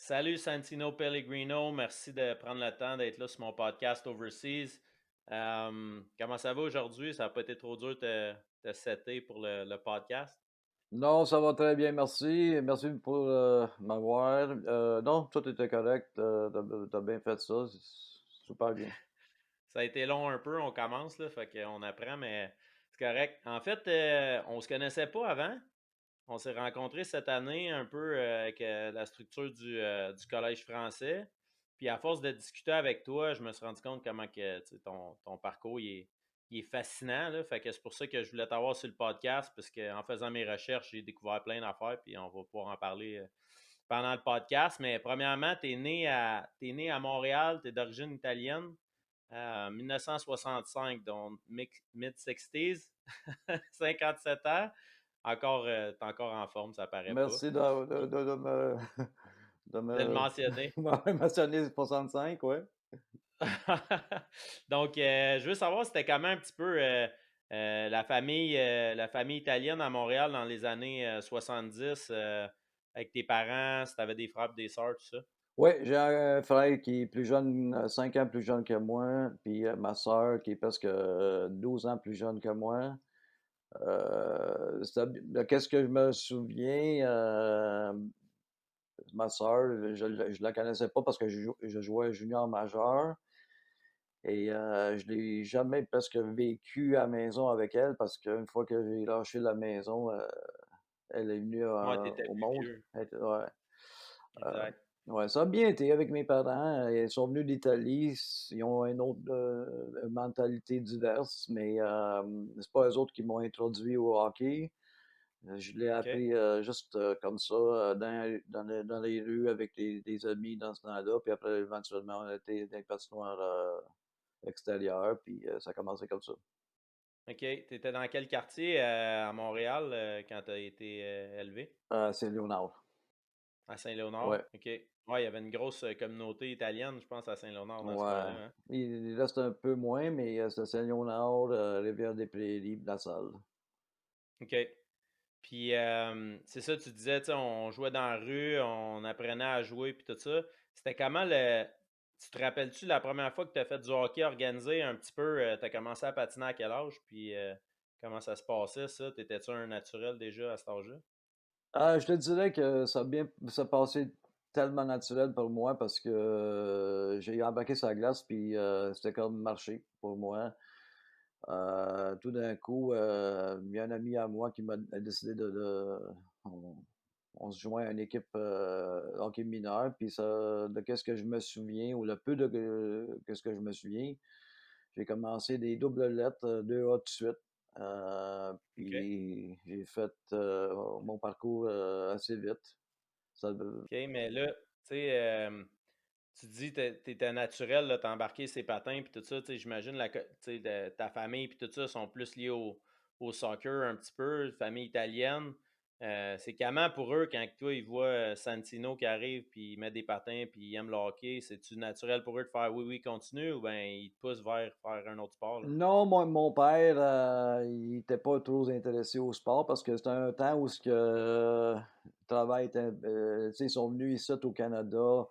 Salut Santino Pellegrino, merci de prendre le temps d'être là sur mon podcast Overseas. Comment ça va aujourd'hui? Ça n'a pas été trop dur de setter pour le podcast? Non, ça va très bien, merci. Merci pour m'avoir. Non, tout était correct. T'as bien fait ça. C'est super bien. Ça a été long un peu, on commence là, fait qu'on apprend, mais c'est correct. En fait, on se connaissait pas avant. On s'est rencontrés cette année un peu avec la structure du Collège français. Puis à force de discuter avec toi, je me suis rendu compte comment que tu sais, ton parcours il est fascinant. Là. Fait que c'est pour ça que je voulais t'avoir sur le podcast, parce qu'en faisant mes recherches, j'ai découvert plein d'affaires, puis on va pouvoir en parler pendant le podcast. Mais premièrement, t'es né à Montréal, tu es d'origine italienne. 1965, donc mid-60s, 57 ans. Encore, t'es encore en forme, ça paraît pas. Merci Puis, de me, de de le me mentionner. mentionner 65, ouais. Donc, je veux savoir, c'était comment un petit peu la famille italienne à Montréal dans les années 70, avec tes parents, si tu avais des frères et des sœurs, tout ça. Ouais, j'ai un frère qui est plus jeune, 5 ans plus jeune que moi, puis ma sœur qui est presque 12 ans plus jeune que moi. Qu'est-ce que je me souviens? Ma sœur, je la connaissais pas parce que je jouais junior majeur et je l'ai jamais presque vécu à la maison avec elle parce qu'une fois que j'ai lâché la maison, elle est venue, Ouais, t'étais au plus monde. vieux. Ouais, heu, Exact. ouais, ça a bien été avec mes parents. Ils sont venus d'Italie, ils ont une autre, mentalité diverse, mais c'est pas eux autres qui m'ont introduit au hockey. Je l'ai OK. appris, juste, comme ça, dans les rues avec des amis dans ce temps-là, puis après éventuellement on a été dans les patinoires, extérieures, puis ça a commencé comme ça. OK. T'étais dans quel quartier à Montréal quand tu as été élevé? C'est Léonard. À Saint-Léonard? Ouais, OK. Ouais, il y avait une grosse communauté italienne, je pense, à Saint-Léonard dans ce ouais. coin-là, hein? Il reste un peu moins, mais c'est Saint-Léonard, Rivière-des-Prairies, LaSalle. OK. Puis, c'est ça, tu disais, tu sais, on jouait dans la rue, on apprenait à jouer, puis tout ça. C'était comment le. Tu te rappelles-tu la première fois que tu as fait du hockey organisé un petit peu? Tu as commencé à patiner à quel âge? Puis, comment ça se passait, ça? T'étais-tu un naturel déjà à cet âge-là? Ah, je te dirais que ça a passé tellement naturel pour moi parce que, j'ai embarqué sur la glace puis, c'était comme marcher pour moi. Tout d'un coup, il y a un ami à moi qui a décidé on on se joint à une équipe, hockey mineur, puis ça de qu'est-ce que je me souviens ou le peu de qu'est-ce que je me souviens, j'ai commencé des doubles lettres, 2A de suite, OK. puis j'ai fait, mon parcours, assez vite. Ça de OK, mais là, tu sais, tu dis tu étais naturel, là, tu embarqué ces patins puis tout ça, tu sais, j'imagine tu sais, ta famille puis tout ça sont plus liés au soccer un petit peu, famille italienne. C'est comment pour eux quand toi, ils voient Santino qui arrive puis il met des patins puis il aime le hockey? C'est-tu naturel pour eux de faire oui, oui, continue ou bien ils te poussent vers faire un autre sport, là? non, moi, mon père, il était pas trop intéressé au sport parce que c'était un temps où ce que, le travail était, tu sais, ils sont venus ici au Canada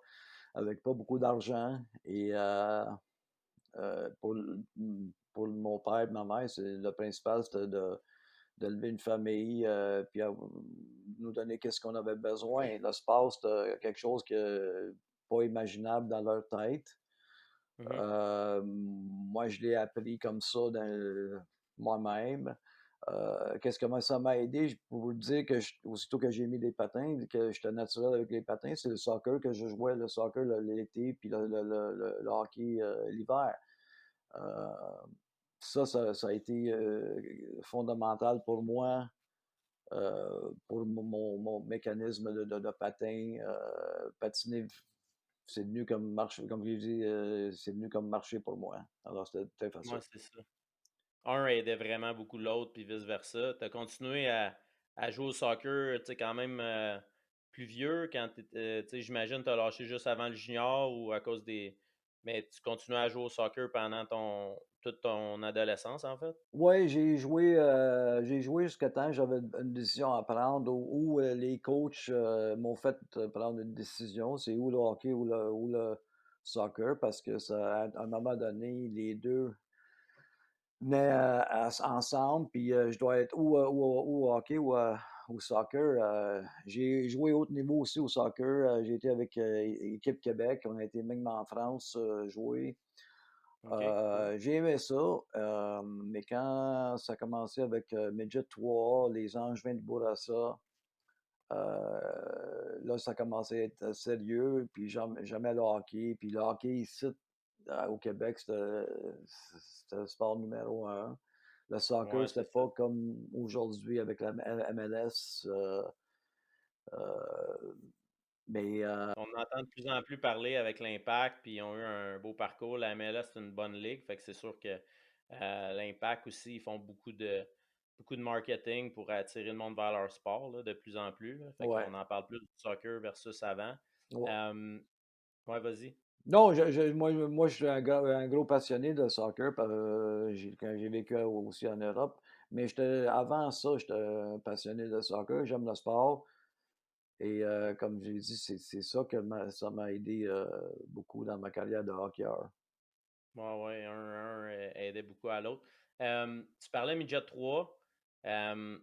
avec pas beaucoup d'argent et pour mon père et ma mère, c'est le principal, c'était d'élever une famille, puis nous donner qu'est-ce qu'on avait besoin. Le sport, c'était quelque chose que pas imaginable dans leur tête. Mhm. Moi, je l'ai appris comme ça moi-même. Comment ça m'a aidé? Je peux vous dire que aussitôt que j'ai mis des patins, que j'étais naturel avec les patins, c'est le soccer que je jouais, le soccer l'été, puis le hockey l'hiver. Euh, ça a été fondamental pour moi, pour mon mécanisme de patin. Patiner, c'est venu comme marcher, comme je l'ai dit, c'est venu comme marcher pour moi. Alors, c'était très Ouais, facile. c'est ça. Un aidait vraiment beaucoup l'autre, puis vice-versa. Tu as continué à jouer au soccer, tu sais, quand même plus vieux, quand tu sais, j'imagine tu as lâché juste avant le junior ou à cause Mais tu continues à jouer au soccer pendant toute ton adolescence, en fait? Ouais, j'ai joué jusqu'à temps que j'avais une décision à prendre où les coachs, m'ont fait, prendre une décision. C'est ou le hockey ou le soccer parce que ça à un moment donné, les 2 venaient, ensemble puis, je dois être ou au hockey ou au soccer. J'ai joué haut niveau aussi au soccer, j'ai été avec, Équipe Québec, on a été même en France, jouer. OK, cool. J'ai aimé ça, mais quand ça a commencé avec, Midget 3, les Angevins de Bourassa, là, ça commençait à être sérieux, puis j'aimais le hockey, puis le hockey ici, au Québec, c'était le sport numéro un. Le soccer, Ouais, c'était c'est ça. pas comme aujourd'hui avec la MLS, heu, mais On entend de plus en plus parler avec l'Impact, puis ils ont eu un beau parcours. La MLS, c'est une bonne ligue, fait que c'est sûr que l'Impact aussi, ils font beaucoup de marketing pour attirer le monde vers leur sport là, de plus en plus. Là. Fait ouais, qu'on en parle plus du soccer versus avant. ouais. Euh, ouais, vas-y. Non, moi, je suis un gros passionné de soccer quand j'ai vécu aussi en Europe, mais avant ça, j'étais un passionné de soccer, j'aime le sport et comme j'ai dit, c'est ça ça m'a aidé, beaucoup dans ma carrière de hockeyeur. Ouais, ouais, un aidait beaucoup à l'autre. Tu parlais Midget 3. Euh,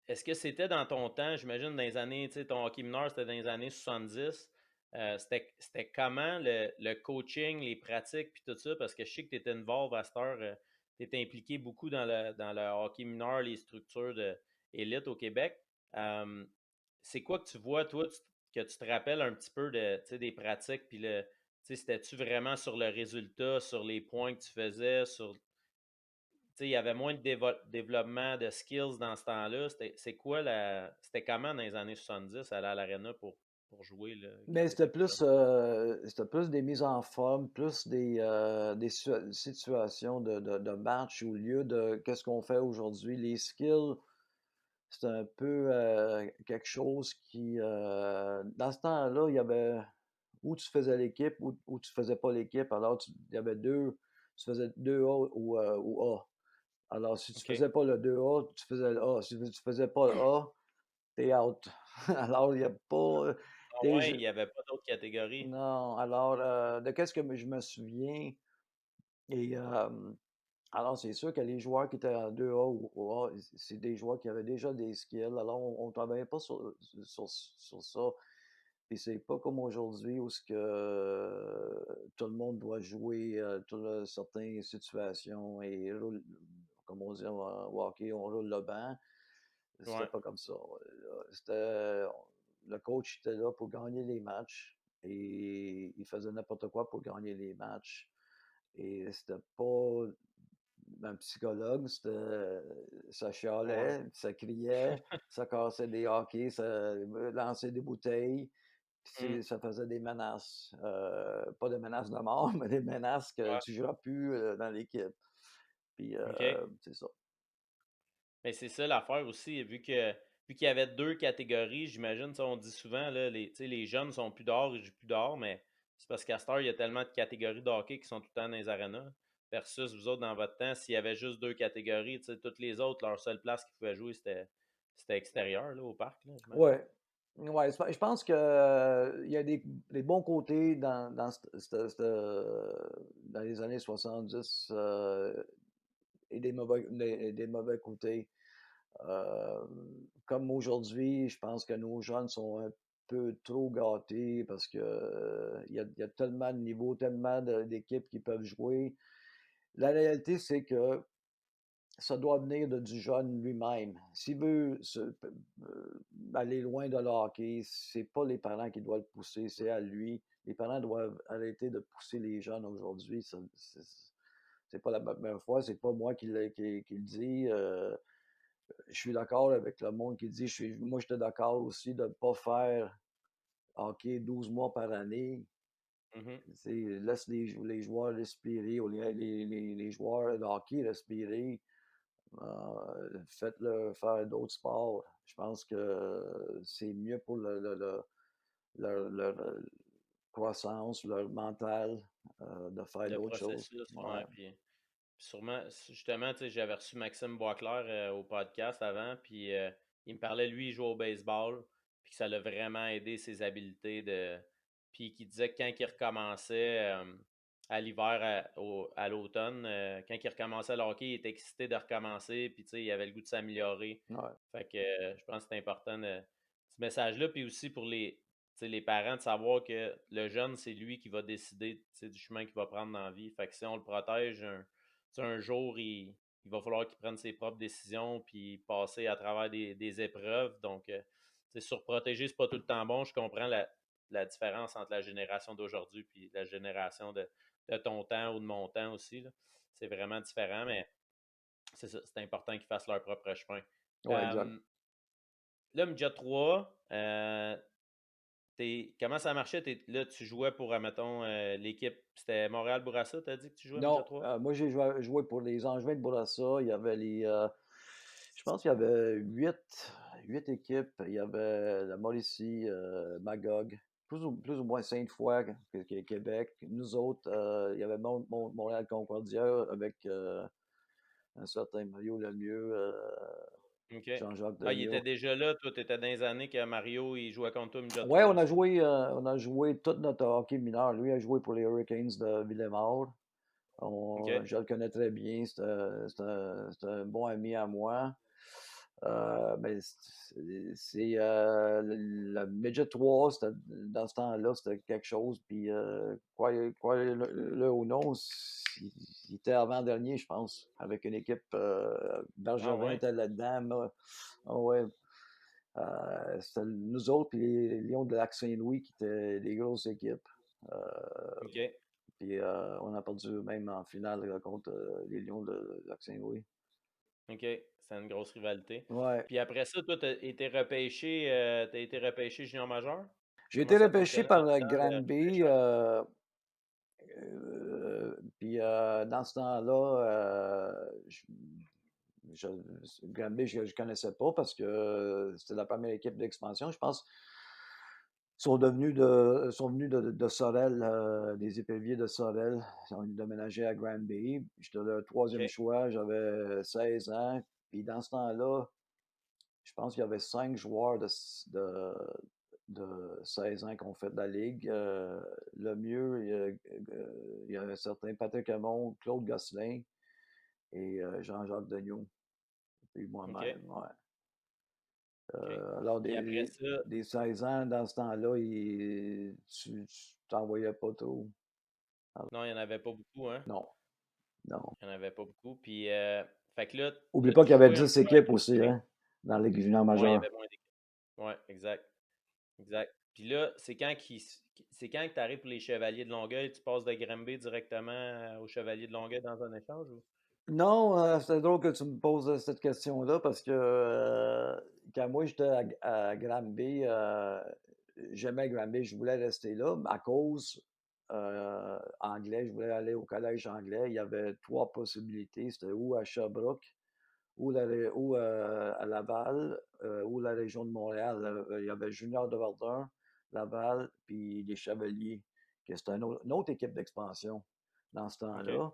Est-ce que c'était dans ton temps, j'imagine, dans les années, tu sais, ton hockey mineur, c'était dans les années 70. C'était comment le coaching, les pratiques, puis tout ça? Parce que je sais que tu étais involved à cette heure, tu étais impliqué beaucoup dans le hockey mineur, les structures de élite au Québec. Euh, c'est quoi que tu vois, toi, que tu te rappelles un petit peu de, tu sais, des pratiques, puis tu sais, c'était-tu vraiment sur le résultat, sur les points que tu faisais, tu sais, il y avait moins de développement de skills dans ce temps-là. C'était comment dans les années 70 aller à l'aréna pour jouer là, quand Mais tu étais plus jeune? c'était plus des mises en forme, plus des situations de match au lieu de qu'est-ce qu'on fait aujourd'hui. Les skills, c'est un peu, quelque chose qui, dans ce temps-là, il y avait où tu faisais l'équipe ou tu faisais pas l'équipe. Alors il y avait 2, tu faisais 2A ou A. Alors si tu OK. faisais pas le 2A, tu faisais le A. Si tu faisais pas le A, tu out. Alors il y a pas, Ah des ouais, il jeux n'y avait pas d'autres catégories. non, alors, de qu'est-ce que je me souviens et alors c'est sûr que les joueurs qui étaient en 2A ou A, c'est des joueurs qui avaient déjà des skills. Alors on travaillait pas sur ça. Et c'est pas comme aujourd'hui où ce que tout le monde doit jouer, certaines situations et roule comme on dit au hockey, on roule le banc. C'était Ouais, pas comme ça. C'était le coach était là pour gagner les matchs et il faisait n'importe quoi pour gagner les matchs et c'était pas un psychologue, ça ouais. chialait, ça criait, ça cassait des hockey, ça lançait des bouteilles, puis Mmh, ça faisait des menaces, pas des menaces de mort, mais des menaces que ouais, tu joueras plus, dans l'équipe. Puis, OK. c'est ça. Mais c'est ça l'affaire aussi, vu qu'il y avait 2 catégories, j'imagine, tu sais, on dit souvent là, tu sais, les jeunes sont plus dehors, ils jouent plus dehors, mais c'est parce qu'à cette heure, il y a tellement de catégories de hockey qui sont tout le temps dans les arénas. Versus vous autres, dans votre temps, s'il y avait juste 2 catégories, tu sais, toutes les autres, leur seule place qu'ils pouvaient jouer, c'était extérieur, là, au parc, là, j'imagine. Ouais. Ouais, je pense que, il y a des bons côtés dans dans les années 70, et des mauvais côtés. Comme aujourd'hui, je pense que nos jeunes sont un peu trop gâtés parce que, il y a tellement de niveaux, tellement d'équipes qui peuvent jouer. La réalité, c'est que ça doit venir du jeune lui-même. S'il veut aller loin de le hockey, c'est pas les parents qui doivent le pousser, c'est à lui. Les parents doivent arrêter de pousser les jeunes aujourd'hui. C'est pas la première fois, c'est pas moi qui le dis. Je suis d'accord avec le monde qui dit, moi j'étais d'accord aussi de ne pas faire hockey 12 mois par année. Mhm. Laisse les joueurs respirer, ou les joueurs de hockey respirer. Faites-le faire d'autres sports. Je pense que c'est mieux pour croissance, leur mental, de faire de d'autres choses. processus, Ouais, ouais, puis sûrement, justement, tu sais, j'avais reçu Maxime Boisclair au podcast avant, puis il me parlait, lui, il jouait au baseball, puis que ça l'a vraiment aidé ses habiletés de. Puis qu'il disait que quand il recommençait à l'hiver, à l'automne, quand il recommençait le hockey, il était excité de recommencer, puis tu sais, il avait le goût de s'améliorer. ouais, Fait que je pense que c'est important ce message-là, puis aussi pour les parents de savoir que le jeune, c'est lui qui va décider tu sais, du chemin qu'il va prendre dans la vie. Fait que si on le protège, tu sais, un jour, il va falloir qu'il prenne ses propres décisions puis passer à travers des épreuves. Donc, tu sais, surprotéger, c'est pas tout le temps bon. Je comprends la différence entre la génération d'aujourd'hui puis la génération de ton temps ou de mon temps aussi, là. C'est vraiment différent, mais c'est ça, c'est important qu'ils fassent leur propre chemin. ouais, exact. Euh, Là, Midget 3, comment ça marchait? Là, tu jouais pour, mettons, l'équipe, c'était Montréal-Bourassa, t'as dit que tu jouais Midget Non, 3? moi, j'ai joué pour les Angevins de Bourassa. Il y avait je pense qu'il y avait huit équipes. Il y avait la Mauricie, Magog, plus ou moins Sainte-Foy, Québec. Nous autres, il y avait Montréal-Concordia avec un certain Mario Lemieux, OK. Jean-Jacques Ah, il était Daigneault. déjà là, toi, t'étais dans les années que Mario, il jouait contre toi Midget Ouais, 3 aussi. on a joué tout notre hockey mineur. Lui a joué pour les Hurricanes de Villemort. OK. Je le connais très bien. C'est un bon ami à moi. Mais le Midget 3, dans ce temps-là, c'était quelque chose. Puis, croyez-le ou non, il était avant-dernier, je pense, avec une équipe. Ah Bergevin ouais? était là-dedans. Ah ouais. C'était nous autres, puis les Lions de Lac-Saint-Louis qui étaient des grosses équipes. OK. Puis on a perdu même en finale contre les Lions de Lac-Saint-Louis. OK. C'est une grosse rivalité. Ouais. Puis après ça, toi, t'as été repêché junior majeur? J'ai Comment été ça repêché fonctionnait par dans le temps, le Granby. repêchage? Puis dans ce temps-là, je, Granby, je ne connaissais pas parce que c'était la première équipe d'expansion. Je pense sont venus de Sorel, des éperviers de Sorel. Ils ont déménagé à Granby. J'étais le troisième OK. choix, j'avais 16 ans. Puis dans ce temps-là, je pense qu'il y avait 5 joueurs de 16 ans qui ont fait de la Ligue. Le mieux, il y a un certain Patrick Hamon, Claude Gosselin et Jean-Jacques Degnaud, puis OK. moi-même. Ouais. OK. Alors, Puis après ça, des 16 ans, dans ce temps-là, tu t'en voyais pas trop. Alors, non, il n'y en avait pas beaucoup, hein? non, non. Il n'y en avait pas beaucoup. Puis, fait que là, Oublie pas t'as-tu qu'il y avait joué un 10 peu équipes avec aussi, hein, dans la Ligue junior Ouais, il y majeure. avait moins d'équipes. Ouais, exact. Exact. Puis là, c'est quand que tu arrives pour les Chevaliers de Longueuil, tu passes de Granby directement aux Chevaliers de Longueuil dans un échange ou? Non, c'est drôle que tu me poses cette question-là parce que quand moi j'étais à Granby, j'aimais Granby, je voulais rester là à cause anglais, je voulais aller au collège anglais. Il y avait trois possibilités, c'était ou à Sherbrooke, ou à Laval, ou la région de Montréal. Il y avait Junior de Verdun, Laval, puis les Chevaliers, que c'était une autre équipe d'expansion dans ce OK. temps-là.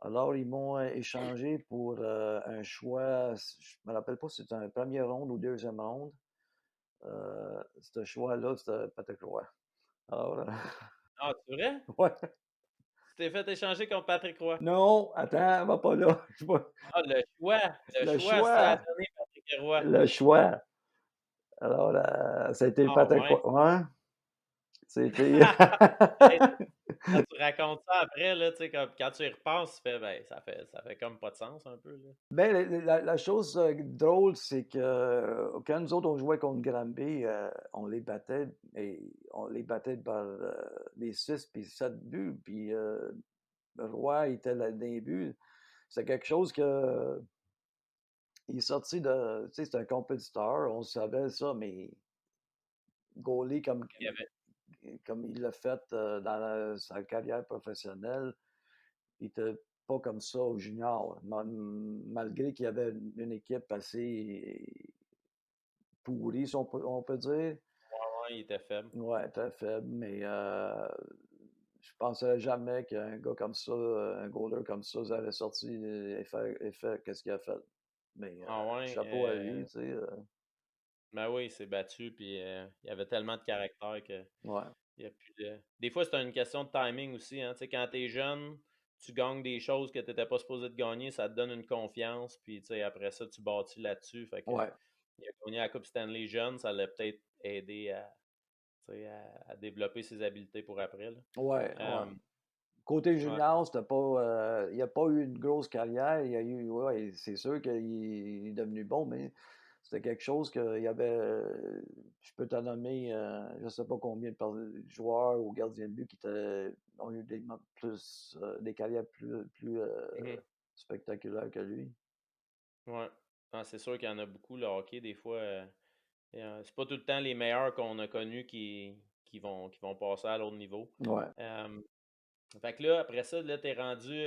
Alors, ils m'ont échangé pour un choix, je me rappelle pas si c'était un premier ronde ou deuxième ronde. Ce choix-là, c'était Patrick Roy. Alors, Ah, c'est vrai? ouais. Tu t'es fait échanger contre Patrick Roy? Non, attends, va pas là. Ah, le choix! Le Le choix, ça a choix, donné Patrick Roy. le choix. Alors, ça a été Ah Patrick ouais? Roy. Ouais, c'était. Hey, quand tu racontes ça après, là, tu sais, comme, quand tu y repenses, tu fais, ben, ça fait comme pas de sens un peu, là. Ben, la chose drôle, c'est que quand nous autres on jouait contre Granby, on les battait et on les battait par des 6 puis 7 buts. Puis Roy était là dans les buts. C'est quelque chose que il est sorti de. Tu sais, c'est un compétiteur, on savait ça, mais goaler Il y avait comme il l'a fait dans sa carrière professionnelle, il était pas comme ça au junior. Malgré qu'il y avait une équipe assez pourrie, si on peut dire. ouais, il était faible. Ouais, très faible, mais je penserais jamais qu'un gars comme ça, un goaler comme ça, allait sortir et faire qu'est-ce qu'il a fait. Mais Ah ouais, chapeau à lui, tu sais, ben oui, il s'est battu, puis il avait tellement de caractère que ouais, il y a plus de des fois, c'est une question de timing aussi, hein. Tu sais, quand tu es jeune, tu gagnes des choses que tu étais pas supposé de gagner, ça te donne une confiance, puis tu sais, après ça, tu bâtis là-dessus. Fait que ouais, il a gagné la coupe Stanley jeune, ça l'a peut-être aidé à, tu sais, à développer ses habiletés pour après, là. ouais, ouais. Hem, Côté ouais, junior, c'était pas, il a pas eu une grosse carrière. Il a eu ouais, c'est sûr qu'il est devenu bon, mais c'était quelque chose qu'il y avait, je peux t'en nommer, je sais pas combien de joueurs ou gardiens de but ont eu des carrières plus, mmh spectaculaires que lui. ouais. Ah, c'est sûr qu'il y en a beaucoup, le hockey, des fois, c'est pas tout le temps les meilleurs qu'on a connus qui vont passer à l'autre niveau. Ouais. Hem Fait que là, après ça, là, t'es rendu,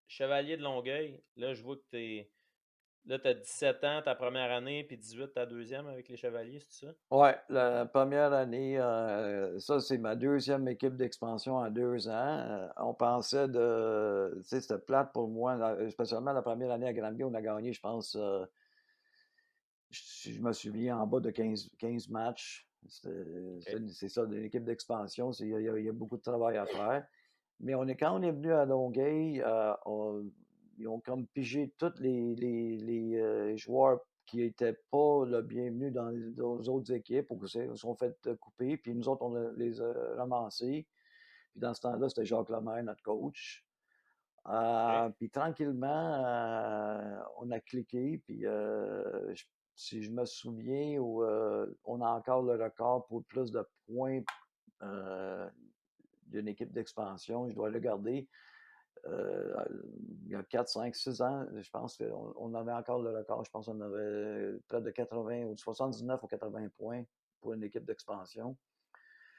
chevalier de Longueuil. Là, je vois que t'as 17 ans ta première année, puis 18 ta deuxième avec les Chevaliers, c'est ça? Ouais, la première année, ça, c'est ma deuxième équipe d'expansion en 2 ans. On pensait tu sais, c'était plate pour moi, spécialement la première année à Granby, on a gagné, je pense, si je me souviens, en bas de quinze matchs. OK. C'est ça, une équipe d'expansion, il y a beaucoup de travail à faire. Mais quand on est venu à Longueuil, ils ont comme pigé tous les joueurs qui étaient pas le bienvenu dans les autres équipes ou qui se sont fait couper. Puis nous autres, les a ramassés. Puis dans ce temps-là, c'était Jacques Lemaire, notre coach. OK. Puis tranquillement, on a cliqué. Puis si je me souviens, on a encore le record pour plus de points euh, d'une équipe d'expansion. Je dois le garder. Euh, il y a 4, 5, 6 ans, je pense qu'on avait encore le record. Je pense qu'on avait près de 80 ou 79 ou 80 points pour une équipe d'expansion.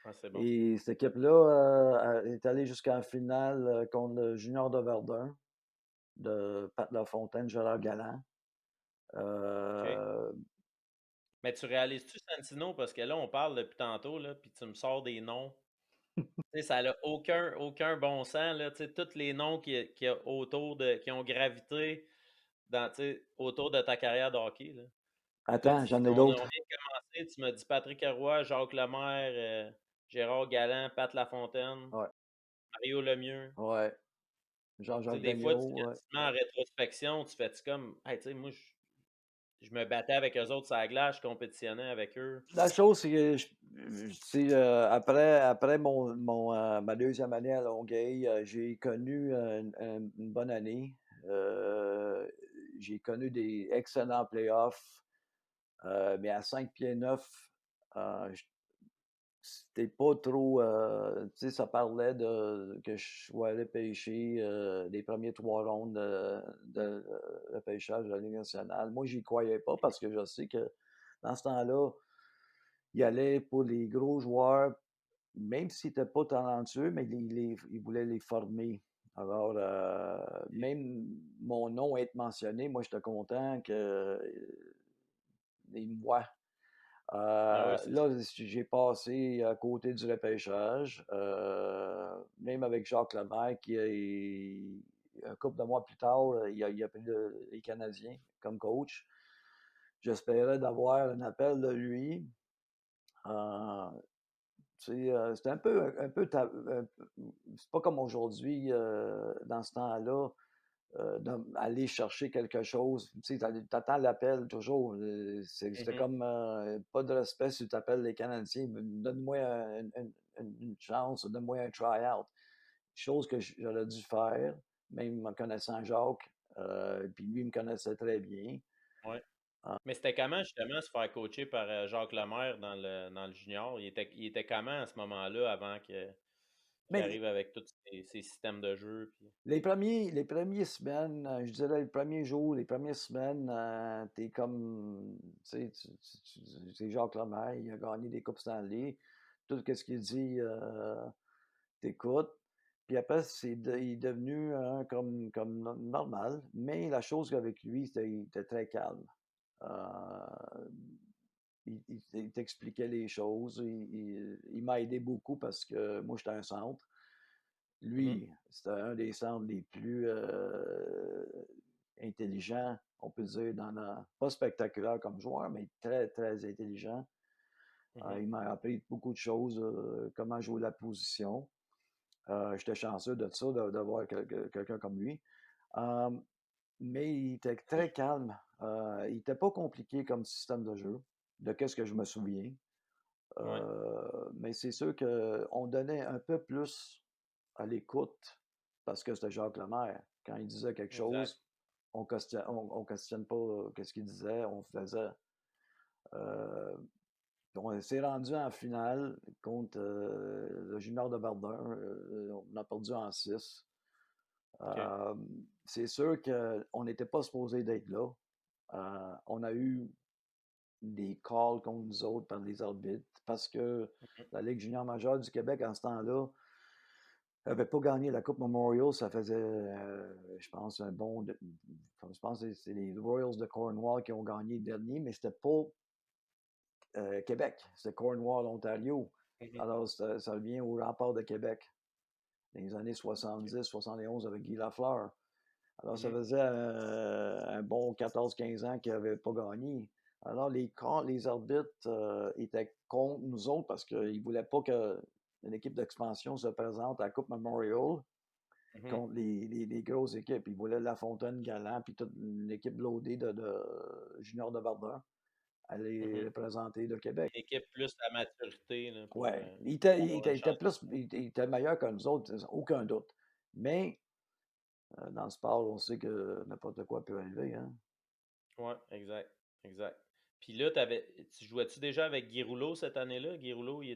Ah, c'est bon. Et cette équipe-là est allée jusqu'en finale contre le Junior de Verdun de Pat Lafontaine, Gérard Galland. OK. Euh, Mais tu réalises-tu Santino? Parce que là, on parle depuis tantôt, là, puis tu me sors des noms. Tu sais, ça n'a aucun bon sens, là. Tu sais, tous les noms qui a autour qui ont gravité tu sais, autour de ta carrière de hockey, là. Là, Attends, j'en ai on vient d'autres. de commencer, tu m'as dit Patrick Roy, Jacques Lemaire, Gérard Galland, Pat Lafontaine, Ouais, Mario Lemieux. ouais. Tu sais, Jean-Jacques des fois, Daigneault, ouais. tu te mets en rétrospection, tu fais-tu comme: «Hey, tu sais, moi, je me battais avec eux autres sur la glace, je compétitionnais avec eux». La chose, c'est que après ma deuxième année à Longueuil, j'ai connu une bonne année. Euh, j'ai connu des excellents playoffs, mais à 5 pieds 9, c'était pas trop. Tu sais, ça parlait que je sois allé pêcher les premiers 3 rondes de repêchage de la Ligue nationale. Moi, j'y croyais pas parce que je sais que dans ce temps-là, il allait pour les gros joueurs, même s'ils n'étaient pas talentueux, mais il voulait les former. Alors, même mon nom être mentionné, moi, j'étais content qu'ils me voient. Ah oui, c'est ça. Là, j'ai passé à côté du repêchage, même avec Jacques Lemaire, un couple de mois plus tard, il a pris les Canadiens comme coach. J'espérais d'avoir un appel de lui. Euh, c'était c'est pas comme aujourd'hui, dans ce temps-là, aller chercher quelque chose. Tu sais, tu l'appel toujours. C'était Mmh comme pas de respect si tu appelles les Canadiens. Donne-moi une chance, donne-moi un try-out. Chose que j'aurais dû faire, même en connaissant Jacques. Puis lui, il me connaissait très bien. Ouais. Ah, Mais c'était comment justement se faire coacher par, Jacques Lemaire dans le junior? Il était comment à ce moment-là avant qu'il mais arrive avec tous ses systèmes de jeu puis les premiers semaines, je dirais les premiers jours, les premières semaines, t'es comme, tu sais, c'est Jacques Lemaire, il a gagné des Coupes Stanley. Tout ce qu'il dit, t'écoutes. Puis après, il est devenu comme normal. Mais la chose avec lui, il était très calme. Euh, il t'expliquait les choses. Il m'a aidé beaucoup parce que moi, j'étais un centre. Mmh. Lui, c'était un des centres les plus, intelligents, on peut dire, pas spectaculaire comme joueur, mais très, très intelligent. Mmh. Il m'a appris beaucoup de choses, comment jouer la position. J'étais chanceux de ça, d'avoir quelqu'un comme lui. Hem, mais il était très calme. Il était pas compliqué comme système de jeu, de qu'est-ce que je me souviens. Ouais, Mais c'est sûr qu'on donnait un peu plus à l'écoute parce que c'était Jacques Lemaire. Quand il disait quelque exact. chose, on questionne pas qu'est-ce qu'il disait, on faisait. Euh, on s'est rendu en finale contre le Junior de Verdun. On a perdu en 6. OK. Euh, c'est sûr qu'on n'était pas supposé d'être là. On a eu des calls contre nous autres par les arbitres parce que Mmh. la Ligue junior majeure du Québec, en ce temps-là, n'avait pas gagné la Coupe Memorial. Ça faisait, je pense, je pense que c'est les Royals de Cornwall qui ont gagné le dernier, mais c'était pas Québec, c'était Cornwall, Ontario. Mmh. Alors, ça revient au rempart de Québec, dans les années OK. 70-71 avec Guy Lafleur. Alors, ça Mmh. faisait un bon 14-15 ans qu'ils n'avaient pas gagné. Alors, les arbitres étaient contre nous autres parce qu'ils ne voulaient pas que une équipe d'expansion se présente à la Coupe Memorial Mmh. contre les grosses équipes. Ils voulaient La Fontaine, Galant, puis toute une équipe loadée de Junior de Verdun aller Mmh. représenter le Québec. Une équipe plus à maturité là, pour, Ouais, il était, il avoir était- une il était chance. plus, il était meilleur que nous autres, aucun doute. Mais dans le sport, on sait que n'importe quoi peut arriver, hein. Ouais, exact, exact. Puis là, tu jouais-tu déjà avec Guy Rouleau cette année-là? Guy Rouleau, il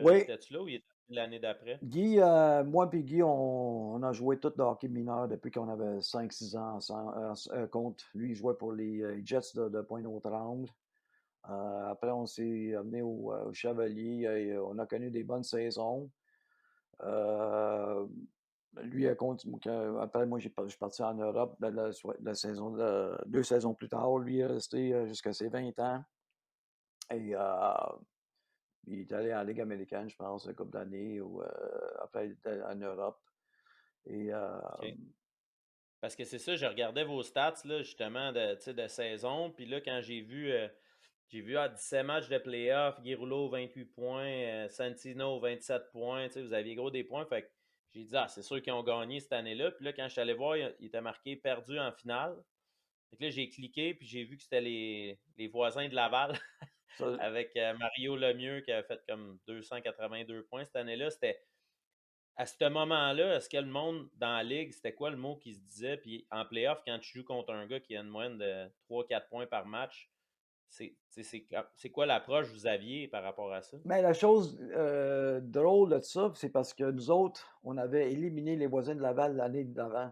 Oui, était-tu là ou il était l'année d'après? Guy, moi et Guy, on a joué tout le hockey mineur depuis qu'on avait 5-6 ans contre. Lui, il jouait pour les Jets de Pointe-aux-Trembles. Après, on s'est amené au Chevalier et on a connu des bonnes saisons. Euh, Lui a continué. Après, moi, je suis parti en Europe la saison, 2 saisons plus tard. Lui est resté jusqu'à ses 20 ans. Et il est allé en Ligue américaine, je pense, une couple d'années. Ou après, il était en Europe. Et OK. Parce que c'est ça, je regardais vos stats là, justement de, tu sais, de saison, puis là, quand j'ai vu 17 matchs de playoffs, Guy Rouleau 28 points, Santino 27 points, tu sais, vous aviez gros des points, fait que j'ai dit: «Ah, c'est sûr qu'ils ont gagné cette année-là», puis là, quand je suis allé voir, il était marqué «perdu en finale». Fait que là, j'ai cliqué, puis j'ai vu que c'était les voisins de Laval ça, avec, Mario Lemieux qui avait fait comme 282 points cette année-là. C'était à ce moment-là, est-ce que le monde dans la ligue, c'était quoi le mot qui se disait? Puis en playoff, quand tu joues contre un gars qui a une moyenne de 3-4 points par match, c'est quoi l'approche que vous aviez par rapport à ça? mais la chose drôle de ça, c'est parce que nous autres, on avait éliminé les voisins de Laval l'année d'avant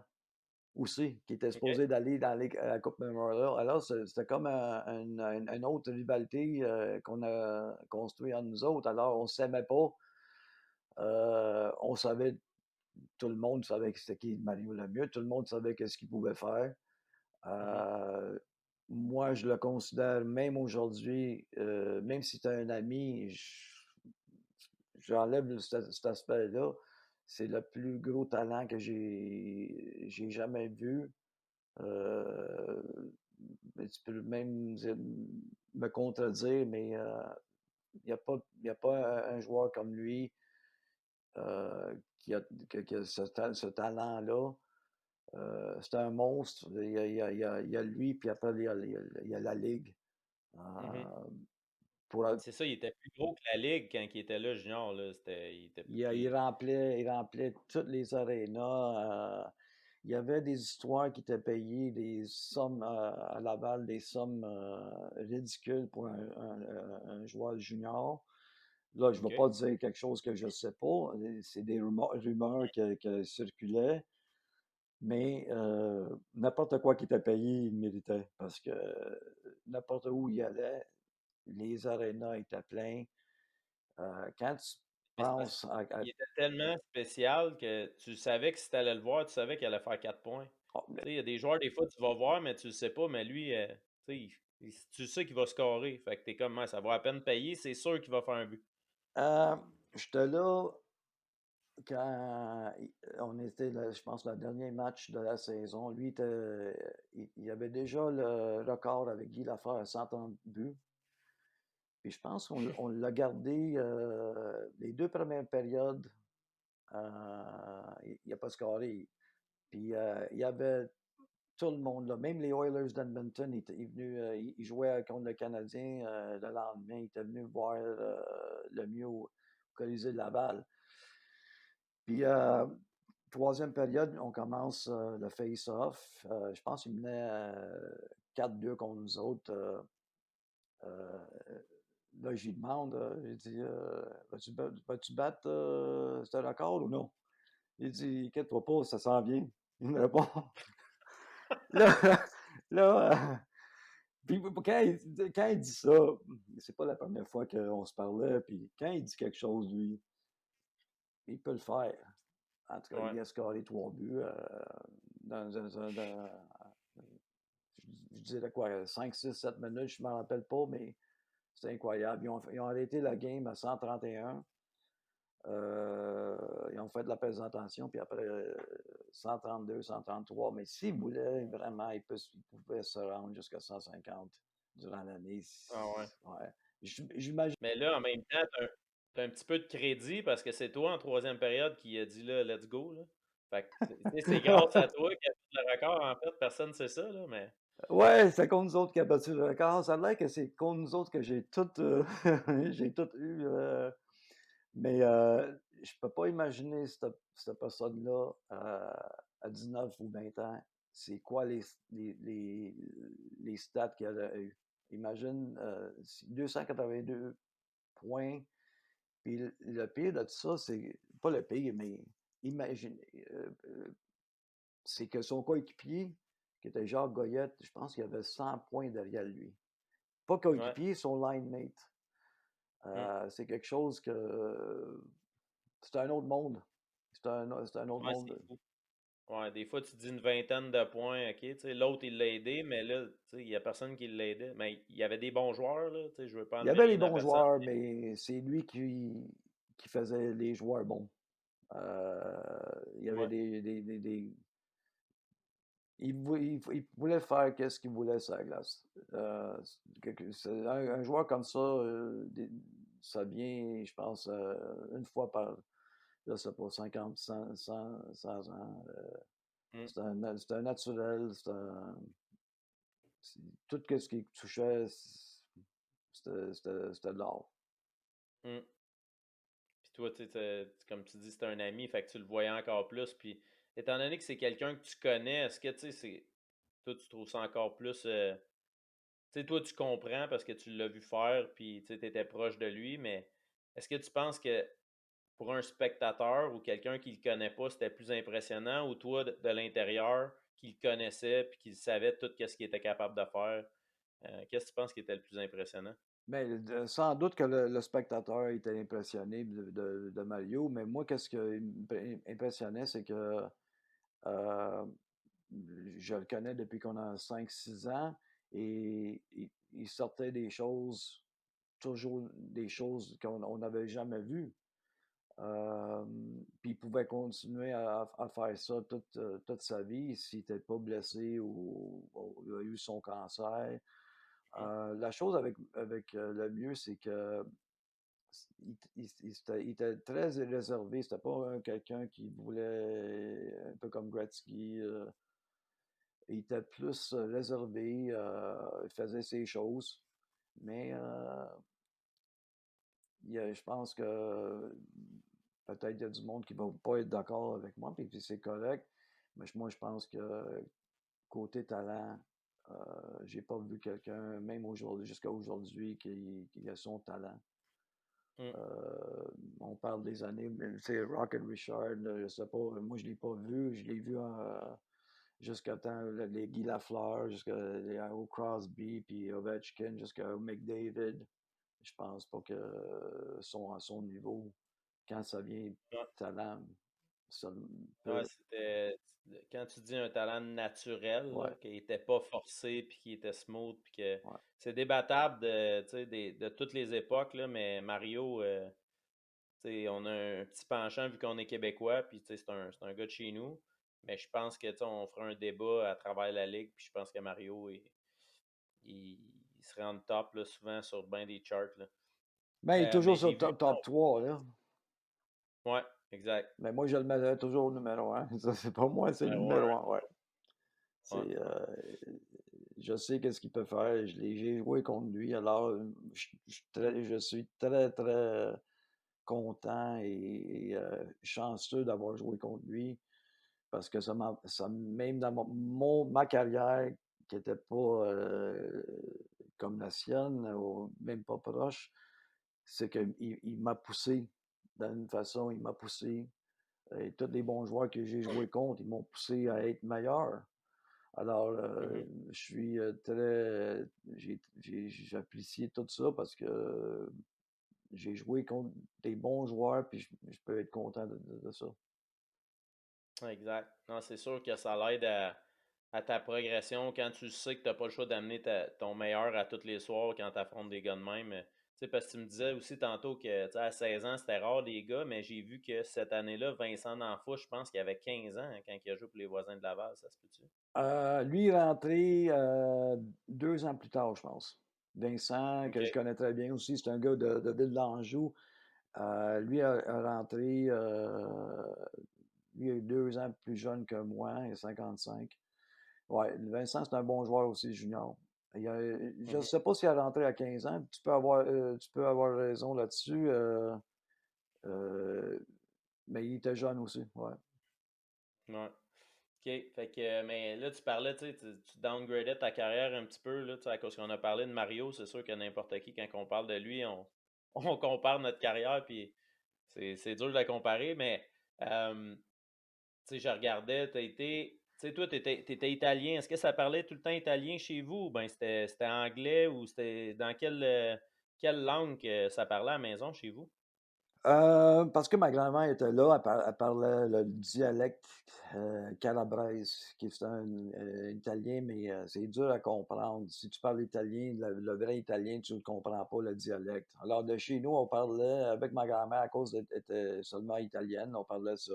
aussi, qui étaient OK. supposés d'aller dans à la Coupe Memorial. Alors, c'était comme une autre rivalité qu'on a construite entre nous autres. Alors, on ne s'aimait pas. On savait, tout le monde savait que c'était qui Mario Lemieux, tout le monde savait qu'est-ce qu'il pouvait faire. Mmh. Euh, Moi, je le considère, même aujourd'hui, même si tu un ami, j'enlève cet aspect-là. C'est le plus gros talent que j'ai jamais vu. Euh, mais tu peux même me contredire, mais il y a pas un joueur comme lui qui a ce talent-là. C'est un monstre. Il y a lui, puis après, il y a la Ligue. Euh, Mmh. pour, C'est ça, il était plus gros que la ligue quand il était là junior, là, il était il remplait toutes les arénas. Il y avait des histoires qui étaient payées, des sommes à Laval, des sommes ridicules pour un joueur junior. Là, je ne vais OK. pas dire quelque chose que je ne sais pas. C'est des rumeurs qui circulaient, mais n'importe quoi qui était payé, il méritait. Parce que n'importe où il allait, les arénas étaient pleins. Quand tu Mais c'est parce penses qu'il était tellement spécial que tu savais que si tu allais le voir, tu savais qu'il allait faire 4 points. ah, Tu sais, il y a des joueurs, des fois, tu vas voir, mais tu le sais pas, mais lui, tu sais, Tu sais qu'il va scorer. Fait que t'es comme, ouais, ça va à peine payer, c'est sûr qu'il va faire un but. J'étais là quand on était là, je pense, le dernier match de la saison. Lui, il avait déjà le record avec Guy Lafleur à 130 buts. Puis je pense qu'on l'a gardé les 2 premières périodes, il a pas scoré. Puis il y avait tout le monde là, même les Oilers d'Edmonton, il est venu, il jouait contre le Canadien le lendemain, il était venu voir le mieux au Colisée de Laval. Puis, troisième période, on commence le face-off. Je pense qu'il menait 4-2 contre nous autres. Euh, là, j'y demande, j'ai dit, vas-tu battre ce record ou non? Il dit, inquiète-toi pas, ça s'en vient. Il me répond. Là, là puis quand il dit ça, c'est pas la première fois qu'on se parlait, puis quand il dit quelque chose, lui, il peut le faire. En tout cas, Ouais. il a scoré 3 buts dans, je dirais quoi, 5, 6, 7 minutes, je ne me rappelle pas, mais c'est incroyable. Ils ont arrêté la game à 131. Ils ont fait de la présentation, puis après 132, 133. Mais s'ils voulaient vraiment, ils pouvaient se rendre jusqu'à 150 durant l'année. Ah ouais. Ouais. J'imagine. Mais là, en même temps, t'as un petit peu de crédit parce que c'est toi en troisième période qui a dit là, let's go. Là. Fait que, tu sais, c'est grâce à toi qu'il a fait le record, en fait. Personne ne sait ça, là, mais. Ouais, c'est contre nous autres qui a battu le record. Ça a l'air que c'est contre nous autres que j'ai tout, j'ai tout eu. Mais je peux pas imaginer cette personne-là à 19 ou 20 ans. C'est quoi les stats qu'elle a eues? Imagine 282 points. Puis le pire de tout ça, c'est pas le pire, mais imagine, c'est que son coéquipier, qui était Jacques Goyette, je pense qu'il avait 100 points derrière lui. Pas Ouais. coéquipier, son line mate. Mmh. C'est quelque chose que c'est un autre monde. C'est un autre Ouais, c'est monde. fou. Ouais, des fois, tu dis une vingtaine de points, OK, tu sais, l'autre, il l'a aidé, mais là, tu sais, il y a personne qui l'aidait. Mais il y avait des bons joueurs, là, tu sais, je veux pas Il y enlever avait les rien à bons personne. joueurs, mais c'est lui qui faisait les joueurs bons. Il y avait Ouais. il voulait faire qu'est-ce qu'il voulait sur la glace. Un joueur comme ça, ça vient, je pense, une fois par, je sais pas, 50, 100 ans. Mmh. C'est un naturel, tout ce qui touchait, c'était de l'or. Mmh. Puis toi, tu sais, comme tu dis, c'est un ami, fait que tu le voyais encore plus. Puis, étant donné que c'est quelqu'un que tu connais, est-ce que, tu sais, toi, tu trouves ça encore plus. Tu sais, toi, tu comprends parce que tu l'as vu faire, puis tu étais proche de lui, mais est-ce que tu penses que pour un spectateur ou quelqu'un qui le connaît pas, c'était plus impressionnant ou toi, de l'intérieur, qui le connaissait puis qui savait tout ce qu'il était capable de faire, qu'est-ce que tu penses qui était le plus impressionnant? Mais sans doute que le spectateur était impressionné de Mario, mais moi, qu'est-ce qui m'impressionnait, c'est que euh, je le connais depuis qu'on a 5, 6 ans et il sortait des choses, toujours des choses qu'on n'avait jamais vues. Euh, Puis il pouvait continuer à faire ça toute sa vie s'il n'était pas blessé ou il a eu son cancer. Mmh, La chose avec le mieux, c'est que il était très réservé. C'était pas quelqu'un qui voulait, un peu comme Gretzky, il était plus réservé, il faisait ses choses. Mais je pense que peut-être il y a du monde qui va pas être d'accord avec moi, puis c'est correct. Mais moi, je pense que côté talent, j'ai pas vu quelqu'un, même aujourd'hui, jusqu'à aujourd'hui, qui a son talent. mmh, On parle des années, mais c'est Rocket Richard, là, je sais pas, moi je l'ai pas vu, je l'ai vu jusqu'à temps les Guy Lafleur, jusqu'à les Howard Crosby, puis Ovechkin, jusqu'à McDavid. Je pense pas que sont à son niveau quand ça vient ouais. talent. Ça Ouais, peut quand tu dis un talent naturel, ouais, là, qui était pas forcé, puis qui était smooth, puis que ouais. c'est débattable de, tu sais, de toutes les époques, là, mais Mario, tu sais, on a un petit penchant vu qu'on est québécois, puis tu sais, c'est un gars de chez nous. Mais je pense que, tu sais, on fera un débat à travers la ligue, puis je pense que Mario, il serait en top, là, souvent sur bien des charts, là. Ben, il est toujours Mais sur j'ai le vu, top 3 là. ouais, exact. Mais moi, je le mettrais toujours au numéro un. Ça, c'est pas moi, c'est le Numéro numéro un, un, ouais. ouais. C'est, je sais qu'est-ce qu'il peut faire. J'ai joué contre lui, alors je suis très, très content et chanceux d'avoir joué contre lui parce que même dans ma carrière qui était pas comme la sienne, ou même pas proche, c'est qu'il m'a poussé d'une façon, il m'a poussé. Et tous les bons joueurs que j'ai joués contre, ils m'ont poussé à être meilleur. Alors, Mhm. je suis très. J'ai apprécié tout ça parce que j'ai joué contre des bons joueurs, puis je peux être content de ça. Exact. Non, c'est sûr que ça l'aide à ta progression quand tu sais que tu n'as pas le choix d'amener ton meilleur à tous les soirs quand tu affrontes des gars de même. Tu sais, parce que tu me disais aussi tantôt que tu sais, à 16 ans, c'était rare les gars, mais j'ai vu que cette année-là, Vincent D'Anfou, je pense qu'il avait 15 ans quand il a joué pour les voisins de Laval, ça se peut-tu? Lui, il est rentré 2 ans plus tard, je pense. Vincent, OK. que je connais très bien aussi, c'est un gars de Ville d'Anjou. Lui a rentré, lui est 2 ans plus jeune que moi, il a 55. Ouais, Vincent, c'est un bon joueur aussi, junior. Je ne Mhm. sais pas s'il est rentré à 15 ans, tu peux avoir raison là-dessus, euh, mais il était jeune aussi, ouais. Ouais. OK. Fait que, mais là, tu parlais, tu sais, tu downgradais ta carrière un petit peu, là, tu sais, à cause qu'on a parlé de Mario, c'est sûr que n'importe qui, quand on parle de lui, on compare notre carrière, puis c'est dur de la comparer, mais tu sais, je regardais, tu sais, toi, t'étais italien. Est-ce que ça parlait tout le temps italien chez vous? Ou ben c'était anglais ou c'était dans quelle langue que ça parlait à la maison chez vous? Parce que ma grand-mère était là, elle parlait le dialecte calabrese, qui est un italien, mais c'est dur à comprendre. Si tu parles italien, le vrai italien, tu ne comprends pas le dialecte. Alors de chez nous, on parlait, avec ma grand-mère, à cause d'être était seulement italienne, on parlait ça.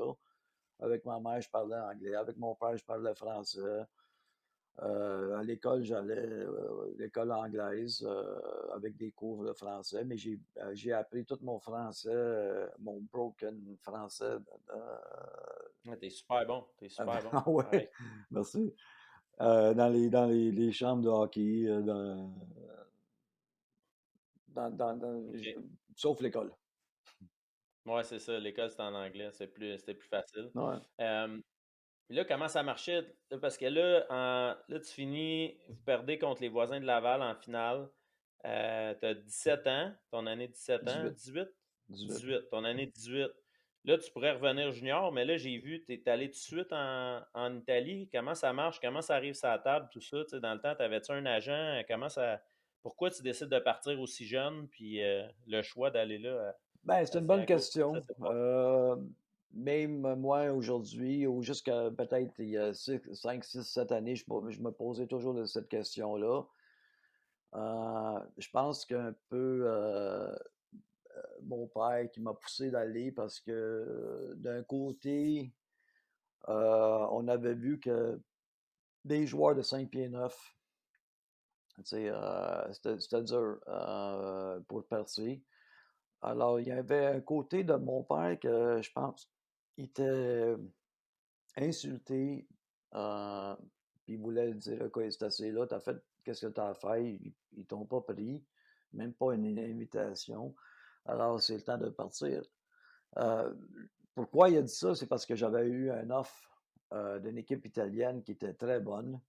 Avec ma mère, je parlais anglais. Avec mon père, je parlais français. À l'école, j'allais l'école anglaise avec des cours de français, mais j'ai appris tout mon français, mon broken français. Ouais, t'es super bon. T'es super bon. Ah ouais, Pareil. merci. Les chambres de hockey, OK. sauf l'école. Ouais, c'est ça. L'école, c'était en anglais. C'était plus facile. Ouais, Euh, Puis là, comment ça marchait? Là, parce que là, là, tu finis, vous perdez contre les voisins de Laval en finale. Tu as 17 ans, ton année 17 ans, 18, 18? 18. 18, ton année 18. Là, tu pourrais revenir junior, mais là, j'ai vu, tu es allé tout de suite en Italie. Comment ça marche? Comment ça arrive sur la table, tout ça? Tu sais, dans le temps, t'avais-tu un agent? Pourquoi tu décides de partir aussi jeune? Puis le choix d'aller là, Ben, c'est une bonne à cause que ça question. s'est passé. Même moi aujourd'hui, ou jusqu'à peut-être il y a 5, 6, 7 années, je me posais toujours cette question-là. Je pense qu'un peu mon père qui m'a poussé d'aller parce que d'un côté, on avait vu que des joueurs de 5 pieds 9, tu sais, c'était dur pour partir. Alors, il y avait un côté de mon père que je pense il était insulté, euh, puis il voulait dire, OK, c'est assez là, t'as fait qu'est-ce que t'as à faire, ils t'ont pas pris, même pas une invitation. Alors, c'est le temps de partir. Euh, Pourquoi il a dit ça? C'est parce que j'avais eu un offre d'une équipe italienne qui était très bonne.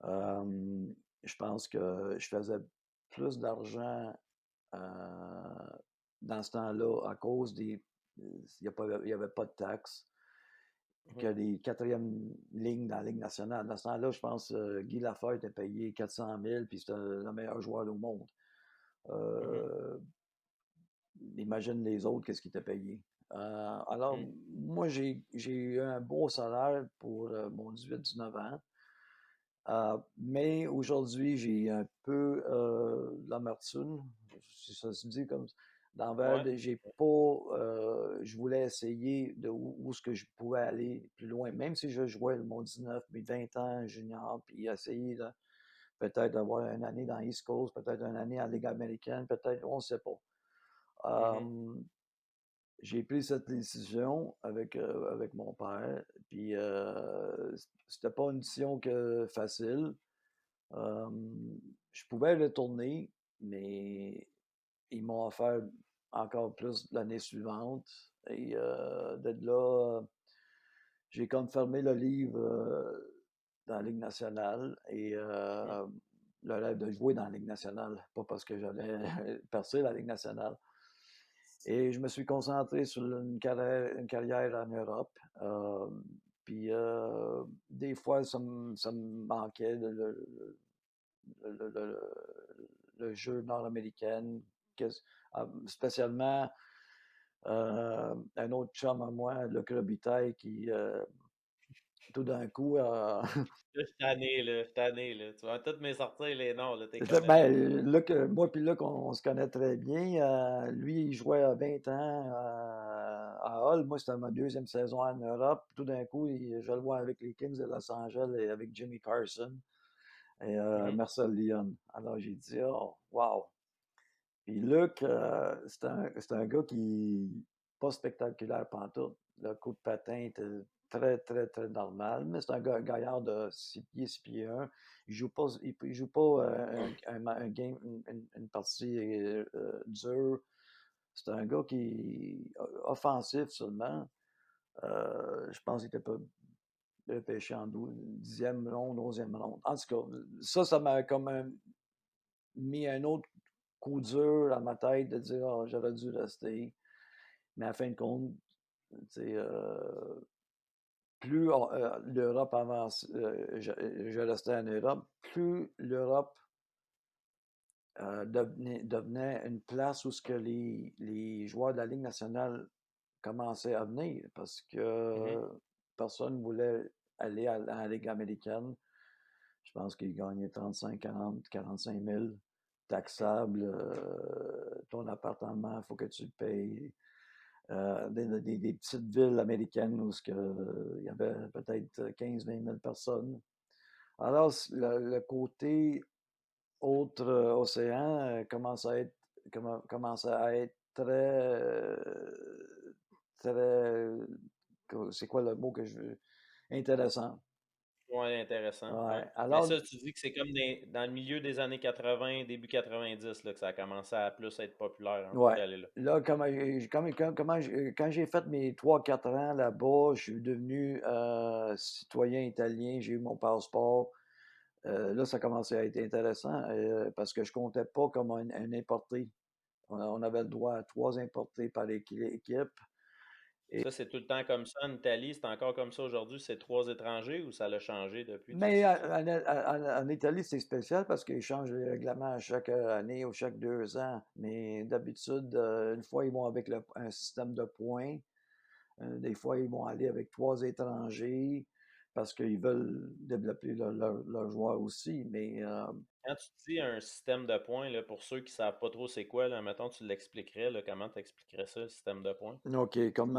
Euh, je pense que je faisais plus d'argent euh, dans ce temps-là à cause il y avait pas de taxes que Mhm, les quatrièmes lignes dans la Ligue nationale. Dans ce temps-là, je pense Guy Lafleur était payé 400 000 puis c'était le meilleur joueur au monde. mhm. Euh, imagine les autres, qu'est-ce qu'ils étaient payés. Alors, Mmh. moi, j'ai eu un beau salaire pour mon 18-19 ans. Mais aujourd'hui, j'ai un peu l'amertume, si ça se dit comme ça, d'envers, Ouais. j'ai pas, je voulais essayer de où est-ce que je pouvais aller plus loin, même si je jouais mon 19, mes 20 ans junior, puis essayer de peut-être d'avoir une année dans East Coast, peut-être une année en Ligue américaine, peut-être, on ne sait pas. Mmh. Euh, j'ai pris cette décision avec mon père, puis c'était pas une décision facile. Je pouvais retourner, mais ils m'ont offert encore plus l'année suivante. Et de là, j'ai comme fermé le livre dans la Ligue nationale et Mmh. le rêve de jouer dans la Ligue nationale, pas parce que j'allais percer la Ligue nationale. Et je me suis concentré sur une carrière en Europe. Puis des fois, ça me manquait le, le- le jeu nord-américain, spécialement un autre chum à moi, le Robitaille, qui tout d'un coup, Là, je suis tanné, là, je suis tanné, là. Tu vas toutes me sortir les noms, là, tu c'était- comme, ben, Luc, moi puis Luc, on se connaît très bien. Lui, il jouait à 20 ans à Hull. Moi, c'était ma deuxième saison en Europe. Tout d'un coup, je le vois avec les Kings de Los Angeles et avec Jimmy Carson et mmh. Marcel Lyon. Alors, j'ai dit, oh, wow. Puis Luc, c'est un gars qui pas spectaculaire pantoute. Le coup de patin était très, très, très normal, mais c'est un gars gaillard de 6 pieds, 6 pieds 1. Il joue pas un game, une partie dure. C'est un gars qui offensif seulement. Je pense qu'il était pas repêché en 10e ronde, 11e ronde. En tout cas, ça m'a comme mis un autre coup dur à ma tête de dire ah, j'aurais dû rester. Mais à fin de compte, plus l'Europe avance, je restais en Europe, plus l'Europe devenait une place où ce que les joueurs de la Ligue nationale commençaient à venir parce Mmh. que personne ne voulait aller à la Ligue américaine. Je pense qu'il gagnait 35, 40, 45 000 taxables. Ton appartement, il faut que tu le payes. Des petites villes américaines où il y avait peut-être 15-20 000 personnes. Alors, le côté autre océan commence à être très, c'est quoi le mot que je veux? Intéressant. Ouais, intéressant, ouais. Ouais. Mais Alors, ça, tu dis que c'est comme dans le milieu des années 80, début 90 là, que ça a commencé à plus être populaire un peu ouais. d'aller là. Là, quand j'ai fait mes 3-4 ans là-bas, je suis devenu citoyen italien, j'ai eu mon passeport. Là, ça commençait à être intéressant parce que je comptais pas comme un importé. On avait le droit à 3 importés par équipe. Ça, c'est tout le temps comme ça en Italie, c'est encore comme ça aujourd'hui, c'est 3 étrangers ou ça l'a changé depuis, tu le Mais sais-tu? en Italie, c'est spécial parce qu'ils changent les règlements à chaque année ou chaque 2 ans. Mais d'habitude, une fois, ils vont avec un système de points. Des fois, ils vont aller avec 3 étrangers parce qu'ils veulent développer leurs joueurs aussi. Mais Quand tu dis un système de points, là, pour ceux qui savent pas trop c'est quoi, là, mettons, tu l'expliquerais, là, comment tu expliquerais ça, le système de points? OK, comme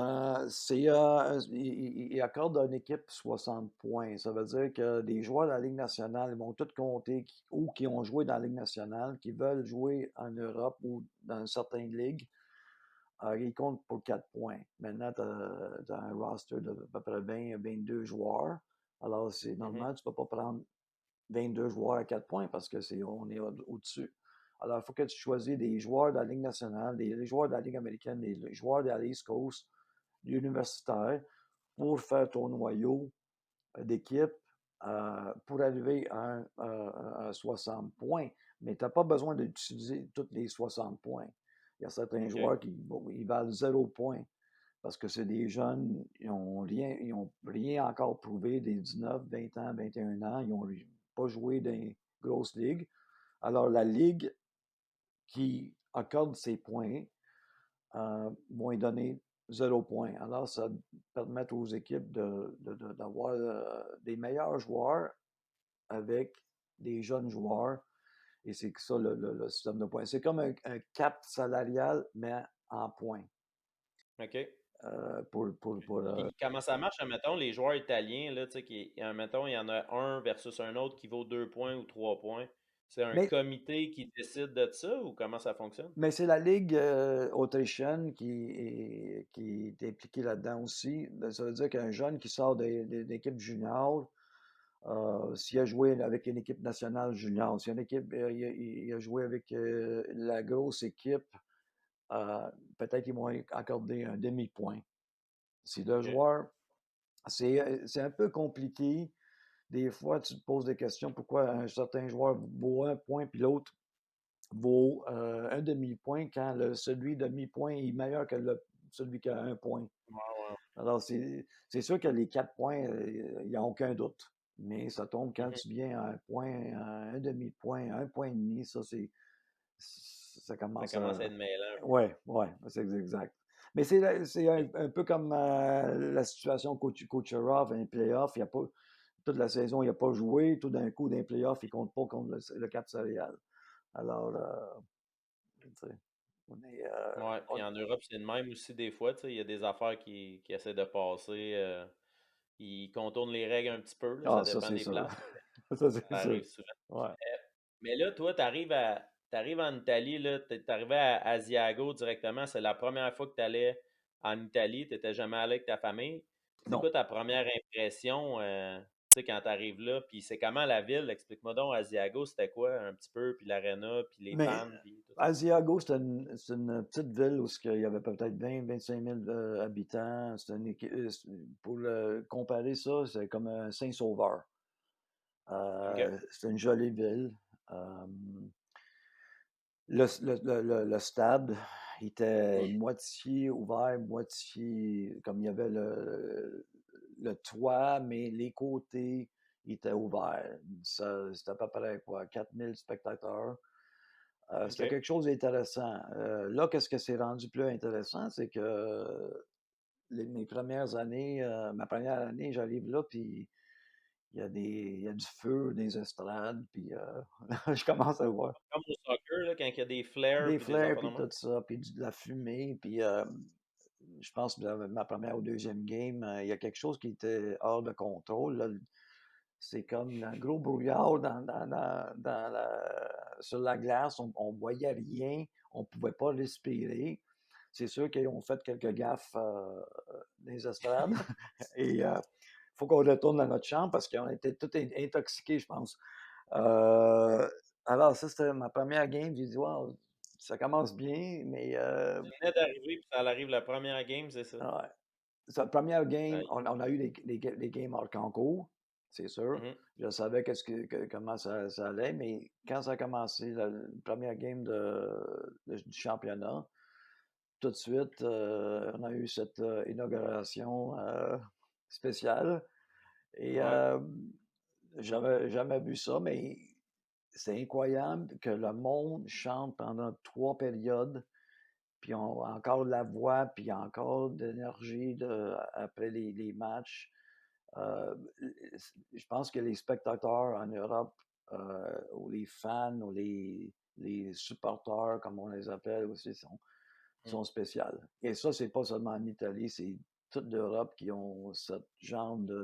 c'est il accorde à une équipe 60 points. Ça veut dire que des joueurs de la Ligue nationale, ils vont tous compter ou qui ont joué dans la Ligue nationale, qui veulent jouer en Europe ou dans certaines ligues, ils comptent pour 4 points. Maintenant, tu as un roster de à peu près 20-22 joueurs. Alors, c'est Mmh. normal, tu ne peux pas prendre 22 joueurs à 4 points parce que on est au-dessus. Alors, il faut que tu choisisses des joueurs de la Ligue nationale, des joueurs de la Ligue américaine, des joueurs de la East Coast, universitaires, pour faire ton noyau d'équipe pour arriver à 60 points. Mais tu n'as pas besoin d'utiliser tous les 60 points. Il y a certains OK. joueurs qui ils valent 0 point parce que c'est des jeunes, ils ont rien encore prouvé, des 19, 20 ans, 21 ans, ils n'ont pas joué dans les grosses ligues. Alors, la Ligue qui accorde ces points vont lui donner 0 point. Alors, ça permet aux équipes d'avoir des meilleurs joueurs avec des jeunes joueurs. Et c'est ça le système de points. C'est comme un cap salarial, mais en points. OK. Pour Puis comment ça marche, admettons, les joueurs italiens, là, tu sais, admettons, il y en a un versus un autre qui vaut 2 points ou 3 points. C'est un mais comité qui décide de ça ou comment ça fonctionne? Mais c'est la Ligue autrichienne qui est impliquée là-dedans aussi. Ben, ça veut dire qu'un jeune qui sort d'équipe junior, s'il a joué avec une équipe nationale junior, s'il a, une équipe, il a joué avec la grosse équipe, euh, peut-être qu'ils vont accorder un demi-point. Si le OK. joueur, c'est un peu compliqué. Des fois, tu te poses des questions pourquoi un certain joueur vaut un point puis l'autre vaut un demi-point quand celui de demi-point est meilleur que celui qui a un point. Ouais, ouais. Alors, c'est sûr que les 4 points, il n'y a aucun doute. Mais ça tombe quand Mhm. tu viens à un point, à un demi-point, à un point et demi, ça Ça commence commence à à. être mêlant un peu. Ouais, ouais, c'est exact. Mais c'est un peu comme la situation Kucherov, un playoff, il y a pas, toute la saison, il n'a pas joué, tout d'un coup, dans les playoffs, il ne compte pas contre le cap salarial. Alors, tu sais, on est. Ouais, puis en Europe, c'est le même aussi des fois, tu sais, il y a des affaires qui essaient de passer, ils contournent les règles un petit peu, là, ça Ah, ça, dépend c'est des sûr. places, Ça, c'est ça sûr. arrive souvent. Ouais. Mais là, toi, t'arrives en Italie, là, t'es arrivé à Asiago directement, c'est la première fois que tu allais en Italie, t'étais jamais allé avec ta famille. C'est Non. quoi ta première impression, tu sais, quand tu arrives là, puis c'est comment la ville? Explique-moi donc, Asiago, c'était quoi un petit peu, puis l'aréna, puis les Mais fans, puis tout ça. Asiago, c'est une petite ville où il y avait peut-être 20-25 000 habitants. Pour le comparer ça, c'est comme un Saint-Sauveur. OK. C'est une jolie ville. Euh, le stade était moitié ouvert, moitié comme il y avait le toit, mais les côtés étaient ouverts. C'était à peu près quoi, 4 000 spectateurs. C'était OK. quelque chose d'intéressant. Là, qu'est-ce que c'est rendu plus intéressant, c'est que mes premières années, ma première année, j'arrive là, puis il y a du feu dans les estrades, puis je commence à voir Comme au soccer, là, quand il y a des flares, des puis des flares, affaires de puis même. tout ça, puis de la fumée, puis je pense que dans ma première ou deuxième game, il y a quelque chose qui était hors de contrôle. Là. C'est comme un gros brouillard sur la glace, on ne voyait rien, on ne pouvait pas respirer. C'est sûr qu'ils ont fait quelques gaffes dans les estrades. Et il faut qu'on retourne dans notre chambre parce qu'on était tous intoxiqués, je pense. Euh, alors, ça, c'était ma première game. J'ai dit, wow, ça commence bien, mais Tu venais d'arriver, puis ça arrive la première game, c'est ça? ouais. Sa première game, Aïe. on a eu les games hors concours, c'est sûr. Mhm. Je savais comment ça allait, mais quand ça a commencé, la première game du championnat, tout de suite, on a eu cette inauguration spéciale. Et Ouais. j'avais jamais vu ça, mais c'est incroyable que le monde chante pendant 3 périodes, puis on a encore de la voix, puis encore de l'énergie après les matchs. Euh, je pense que les spectateurs en Europe, ou les fans, ou les supporters, comme on les appelle aussi, Mm. sont spéciales. Et ça, c'est pas seulement en Italie, c'est toute l'Europe qui ont ce genre De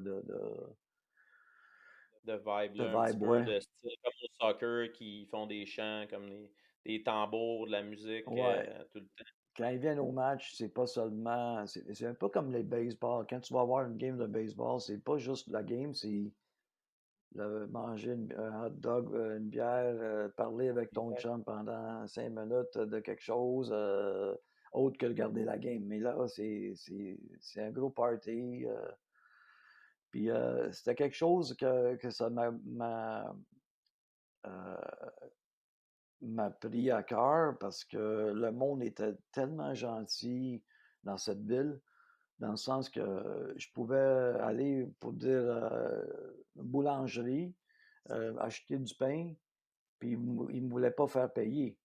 vibe, de là, un petit vibe, peu, ouais. de style comme au soccer, qui font des chants, comme des tambours, de la musique, Ouais. tout le temps. Quand ils viennent au match, c'est pas seulement. C'est un peu comme les baseball. Quand tu vas voir une game de baseball, c'est pas juste la game, c'est manger un hot dog, une bière, parler avec ton Exact. chum pendant 5 minutes de quelque chose, autre que regarder la game. Mais là, c'est un gros party. Puis c'était quelque chose que ça euh, m'a pris à cœur parce que le monde était tellement gentil dans cette ville, dans le sens que je pouvais aller pour dire une boulangerie, acheter du pain, puis il ne me voulait pas faire payer.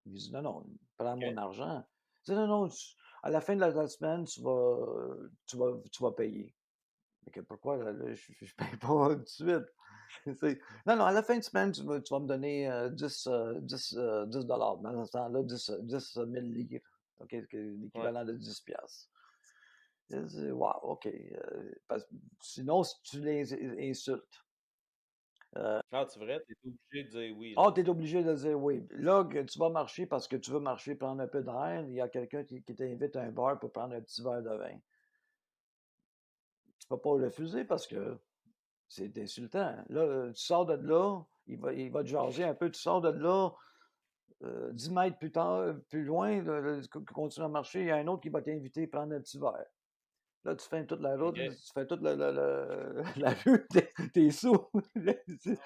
Il dit non, non, prends mon OK. argent. Il dit: «Non, non, à la fin de la semaine, tu vas payer». Mais que pourquoi là, je paye pas tout de suite? Tu Non, non, à la fin de semaine, tu vas me donner, 10 dans ce temps-là, 10 000 livres, OK? Ouais. L'équivalent de 10 piastres. Je dis: «Wow, OK», parce sinon, si tu les insultes, Ah, c'est vrai? Tu obligé de dire oui, là. tu es obligé de dire oui. Là, que tu vas marcher parce que tu veux marcher, prendre un peu d'air, il y a quelqu'un qui t'invite à un bar pour prendre un petit verre de vin. Tu peux pas refuser parce que c'est insultant. Là, tu sors de là, il va te jaser un peu, tu sors de là, 10 mètres plus tard plus loin, tu continues à marcher, il y a un autre qui va t'inviter à prendre un petit verre. Là, tu fais toute la route, OK. tu fais toute la rue, tu es sourd.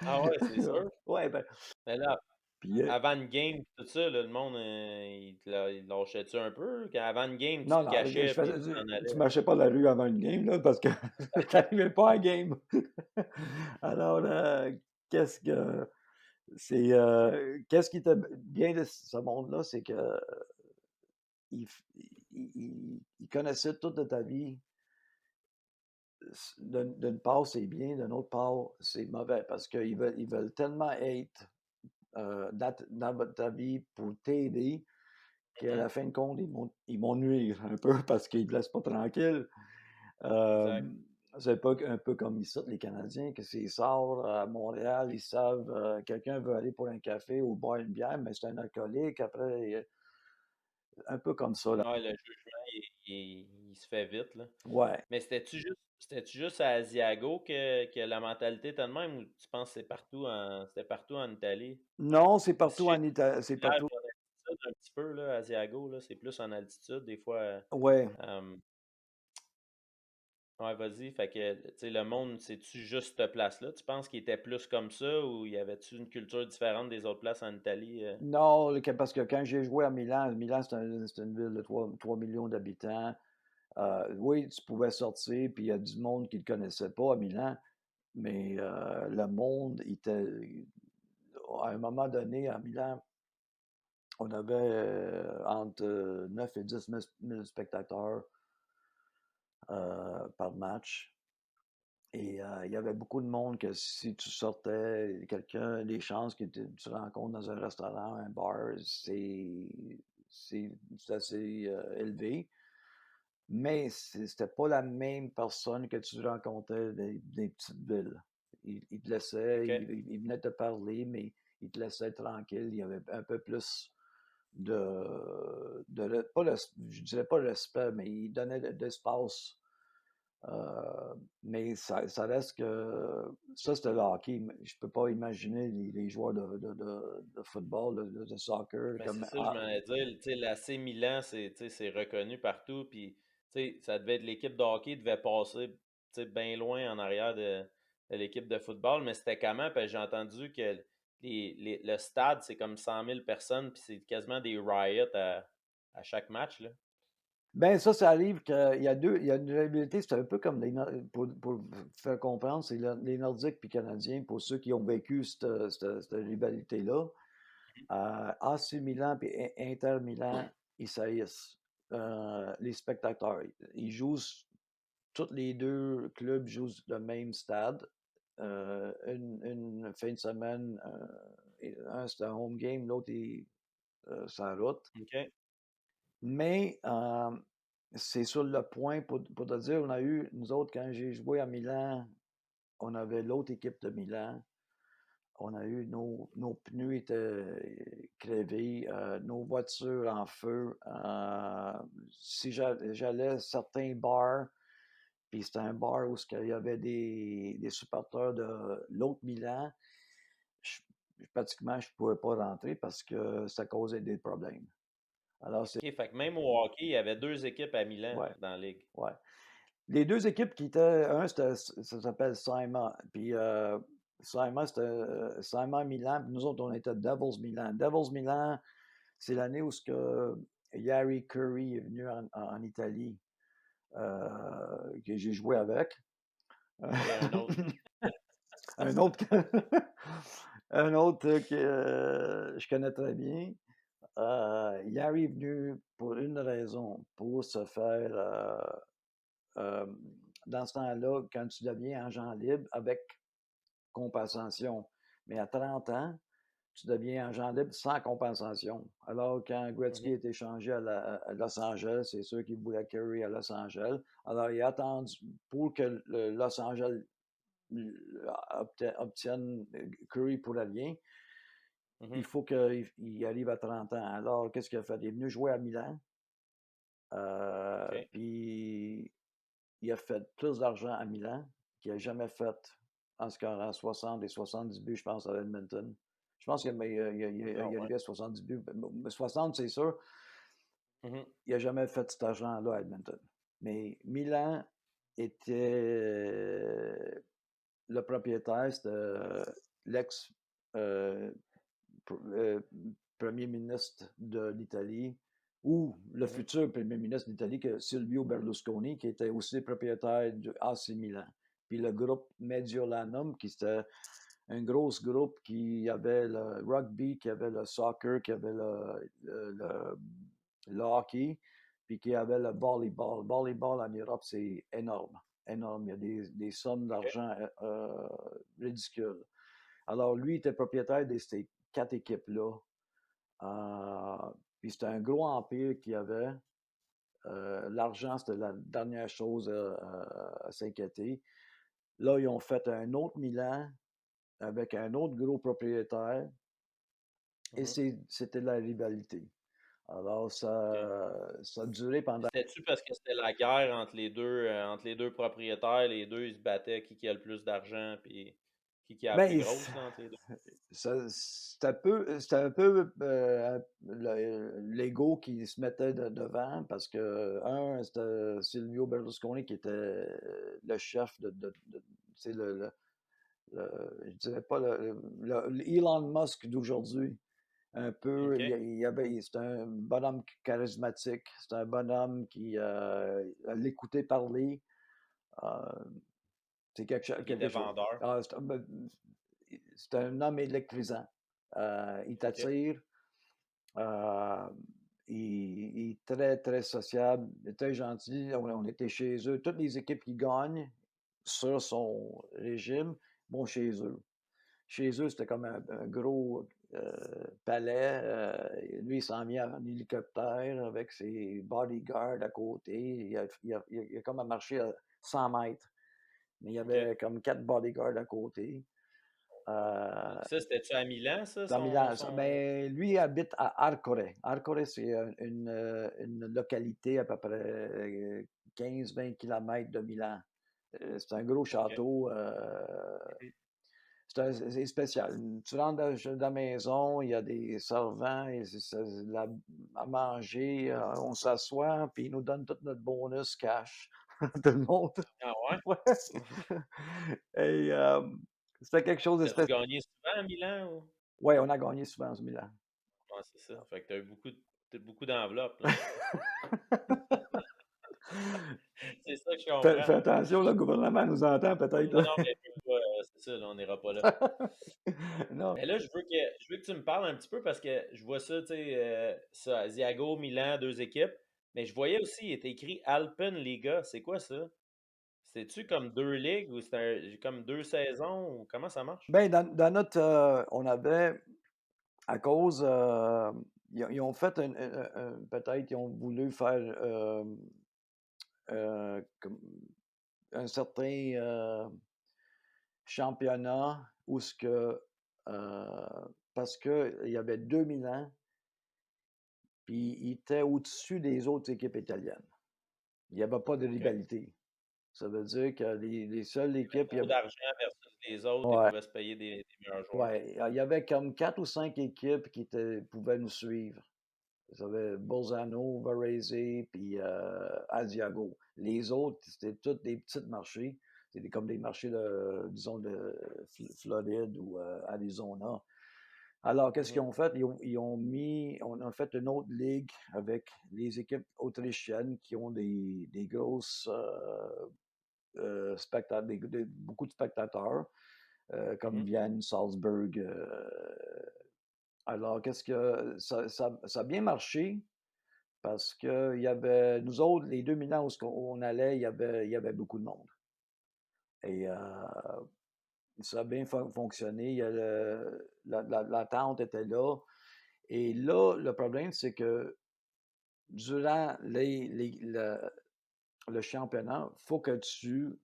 Ah ouais, c'est sûr. Ouais, ben, Mais là, puis, avant une game, tout ça, là, le monde, il lâchait-tu un peu? Avant une game, tu non, te non, cachais puis tu t'en tu allais? marchais pas la rue avant une game, là, parce que tu arrivais pas à game. Alors, qu'est-ce qui était bien de ce monde-là, c'est que il connaissait toute de ta vie. D'une part, c'est bien, d'une autre part, c'est mauvais parce qu'ils veulent tellement être dans ta vie pour t'aider qu'à Mmh. la fin de compte, ils vont nuire un peu parce qu'ils ne te laissent pas tranquille. Exact. C'est pas un peu comme ici, les Canadiens, que s'ils sortent à Montréal, ils savent, quelqu'un veut aller pour un café ou boire une bière, mais c'est un alcoolique. Après, un peu comme ça, là. Ouais, le jugement, il se fait vite, là. Ouais. Mais c'était-tu juste à Asiago que la mentalité était de même ou tu penses que c'était partout en Italie? Non, c'est Je partout sais en que Italie, c'est c'est un village partout. en altitude un petit peu là, Asiago, là, c'est plus en altitude des fois, Ouais. hem ouais, vas-y, fait que, tu sais, le monde, c'est-tu juste cette place-là? Tu penses qu'il était plus comme ça ou y avait-tu une culture différente des autres places en Italie, Non, parce que quand j'ai joué à Milan, Milan, c'est une ville de 3 millions d'habitants. Oui, tu pouvais sortir, puis il y a du monde qui ne te connaissait pas à Milan, mais le monde était à un moment donné, à Milan, on avait entre 9 et 10 000 spectateurs par match. Et il y avait beaucoup de monde que si tu sortais, les chances que tu rencontres dans un restaurant, un bar, c'est assez élevé. Mais c'était pas la même personne que tu rencontrais des petites villes. Il te laissait, OK. il venait te parler, mais il te laissait tranquille. Il y avait un peu plus pas je dirais pas le respect, mais il donnait de l'espace. Mais ça reste que ça, c'était le hockey. Mais je peux pas imaginer les joueurs de football, de soccer Mais c'est comme ça, je m'en allais dire, tu sais, l'AC Milan, c'est, tu sais, c'est reconnu partout, puis, tu sais, ça devait être l'équipe de hockey devait passer, tu sais, bien loin en arrière de l'équipe de football, mais c'était comment? Parce que j'ai entendu que le stade, c'est comme 100 000 personnes, puis c'est quasiment des riots à chaque match, là. ben ça arrive il y a une rivalité, c'est un peu comme pour faire comprendre, c'est les Nordiques puis Canadiens, pour ceux qui ont vécu cette rivalité-là. AC Milan puis Inter Milan, ils saillissent. Les spectateurs, ils jouent, tous les deux clubs jouent le même stade. Une fin de semaine, un c'est un home game, l'autre est sur la route. OK. Mais c'est sur le point pour te dire, nous autres, quand j'ai joué à Milan, on avait l'autre équipe de Milan. On a eu nos pneus étaient crevés, nos voitures en feu. Si j'allais à certains bars, puis c'était un bar où il y avait des supporters de l'autre Milan, je, pratiquement, je ne pouvais pas rentrer parce que ça causait des problèmes. Alors, c'est, OK, fait que même au hockey, il y avait 2 équipes à Milan ouais, dans la ligue. ouais. Les 2 équipes qui étaient ça s'appelle Saima, puis Saima, c'était Saima Milan, puis nous autres, on était Devils Milan. Devils Milan, c'est l'année où ce que Yari Curry est venu en Italie, que j'ai joué avec. OK, un autre. Un autre que un autre que je connais très bien. Yari est venu pour une raison, pour se faire, dans ce temps-là, quand tu deviens agent libre avec compensation. Mais à 30 ans, tu deviens agent libre sans compensation. Alors, quand Mhm. Gretzky est échangé à Los Angeles, c'est sûr qu'il voulait Curry à Los Angeles. Alors, il a attendu pour que Los Angeles obtienne Curry pour l'allié. Il Mhm. faut qu'il arrive à 30 ans. Alors, qu'est-ce qu'il a fait? Il est venu jouer à Milan. OK. Puis, il a fait plus d'argent à Milan qu'il n'a jamais fait en scorant 60 et 70 buts, je pense, à Edmonton. Je pense qu'il Ah est ouais. arrivé à 70 buts. Mais 60, c'est sûr. Mhm. Il n'a jamais fait cet argent-là à Edmonton. Mais Milan était le propriétaire, c'était l'ex euh, euh, premier ministre de l'Italie ou le Mhm. futur premier ministre d'Italie, Silvio Berlusconi, qui était aussi propriétaire du AC Milan. Puis le groupe Mediolanum, qui était un gros groupe qui avait le rugby, qui avait le soccer, qui avait le hockey, puis qui avait le volleyball. Le volleyball en Europe, c'est énorme. Énorme. Il y a des sommes OK. d'argent ridicules. Alors, lui était propriétaire de ces quatre équipes-là. Puis c'était un gros empire qu'il y avait. L'argent, c'était la dernière chose à s'inquiéter. Là, ils ont fait un autre Milan avec un autre gros propriétaire et Mhm. c'était la rivalité. Alors, OK. ça a duré pendant. C'était-tu parce que c'était la guerre entre les deux propriétaires, les deux ils se battaient qui a le plus d'argent, puis qui a la plus Ben, grosse là, entre les deux? c'était un peu l'ego qui se mettait devant parce que, un, c'était Silvio Berlusconi qui était le chef c'est je dirais pas Elon Musk d'aujourd'hui. Un peu, OK. c'est un bonhomme charismatique, c'est un bonhomme qui l'écouter parler, euh, c'est Il quelque était chose. vendeur. C'est un homme électrisant. Il OK. t'attire. euh, il est très, très sociable, il est très gentil. On était chez eux. Toutes les équipes qui gagnent sur son régime vont chez eux. Chez eux, c'était comme un gros palais. Lui, il s'en vient en hélicoptère avec ses bodyguards à côté. Il a comme à marcher à 100 mètres. Mais il y OK. avait comme 4 bodyguards à côté. Euh, Ça, c'était-tu à Milan, ça, dans Milan. son... Ben, lui il habite à Arcore. Arcore, c'est une localité à peu près 15-20 km de Milan. C'est un gros OK. château. Mhm. C'est spécial. Tu rentres dans la maison, il y a des servants, et à manger, on s'assoit, puis ils nous donnent tout notre bonus cash. Tout le monde. Ah ouais? Ouais. Et c'était quelque chose de T'as-tu spécial. gagné souvent à Milan ou? Oui, on a gagné souvent ce Milan. Ouais, c'est ça. Fait que t'as eu beaucoup d'enveloppes, là. C'est ça que je comprends. Fais attention, le gouvernement nous entend peut-être. Non, non, mais c'est ça, là, on n'ira pas là. Non. Mais là, je veux que tu me parles un petit peu parce que je vois ça, tu sais, ça, Ziago, Milan, deux équipes. Mais je voyais aussi, il était écrit Alpenliga. C'est quoi ça? C'est-tu comme deux ligues ou comme deux saisons ou comment ça marche? Ben, dans notre, on avait, à cause, ils ont fait peut-être, ils ont voulu faire un certain championnat où ce que, parce qu'il y avait 2 000 ans, puis il était au-dessus des autres équipes italiennes. Il n'y avait pas de OK. rivalité. Ça veut dire que les seules Il y avait équipes, trop d'argent versus les autres, ils ouais, pouvaient se payer des meilleurs joueurs. ouais, il y avait comme 4 ou 5 équipes qui pouvaient nous suivre. Vous avez Bolzano, Varese, puis Asiago. Les autres, c'était tous des petits marchés. C'était comme des marchés, disons, de Floride ou Arizona. Alors, qu'est-ce qu'ils Mhm. ont fait? On a fait une autre ligue avec les équipes autrichiennes qui ont des grosses spectateurs, beaucoup de spectateurs, comme Mhm. Vienne, Salzburg, Alors qu'est-ce que ça a bien marché parce qu'il y avait nous autres, les 2 Milan où on allait, il y avait beaucoup de monde et ça a bien fonctionné. Il y a l'attente était là et là, le problème, c'est que durant le championnat, il faut que tu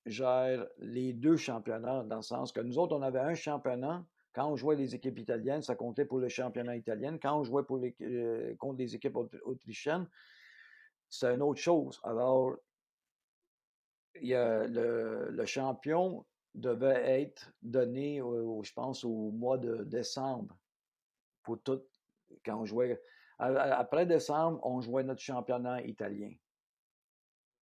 gères les 2 championnats dans le sens que nous autres, on avait un championnat. Quand on jouait les équipes italiennes, ça comptait pour le championnat italien. Quand on jouait contre les équipes autrichiennes, c'est une autre chose. Alors, il y a le champion devait être donné, je pense, au mois de décembre pour tout. Quand on jouait. Après décembre, on jouait notre championnat italien.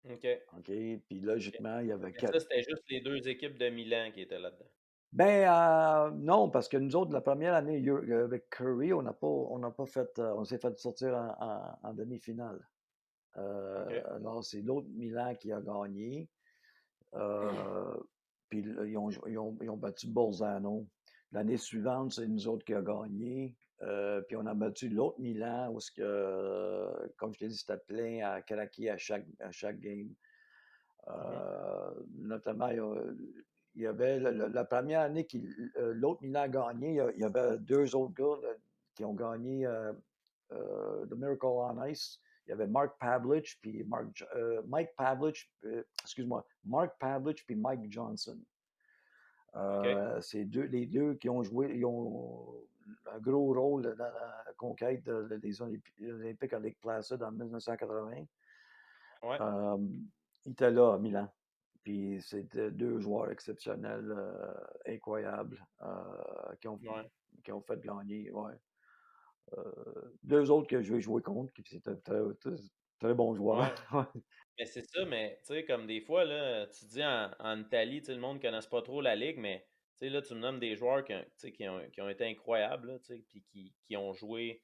OK. OK? Puis OK. logiquement, il y avait Mais ça, quatre. c'était juste les 2 équipes de Milan qui étaient là-dedans? Ben, non, parce que nous autres, la première année, avec Curry, on n'a pas fait, on s'est fait sortir en demi-finale. OK. Alors, c'est l'autre Milan qui a gagné. Euh, Puis là, ils ont battu Bolzano. L'année suivante, c'est nous autres qui a gagné. Puis on a battu l'autre Milan, où comme je t'ai dit, c'était plein à craquer à chaque game. Mmh. Notamment, il y avait la première année que l'autre Milan a gagné, il y avait deux autres gars là, qui ont gagné The Miracle on Ice. Il y avait Mark Pavlich puis Mike Pavlich, excuse-moi, Mark Pavlich puis Mike Johnson. OK. C'est les deux qui ont joué, ils ont un gros rôle dans la conquête des Olympiques avec Placid en 1980. Ouais. Euh, il était là à Milan. Puis c'était deux joueurs exceptionnels, incroyables, Ouais. qui ont fait gagner. Ouais. Deux autres que je vais jouer contre, qui c'était très bons joueurs. Ouais. Mais c'est ça, mais tu sais, comme des fois, là, tu dis en Italie, tu sais, le monde ne connaisse pas trop la ligue, mais tu sais, là, tu me nommes des joueurs tu sais, qui ont été incroyables, là, tu sais, puis qui ont joué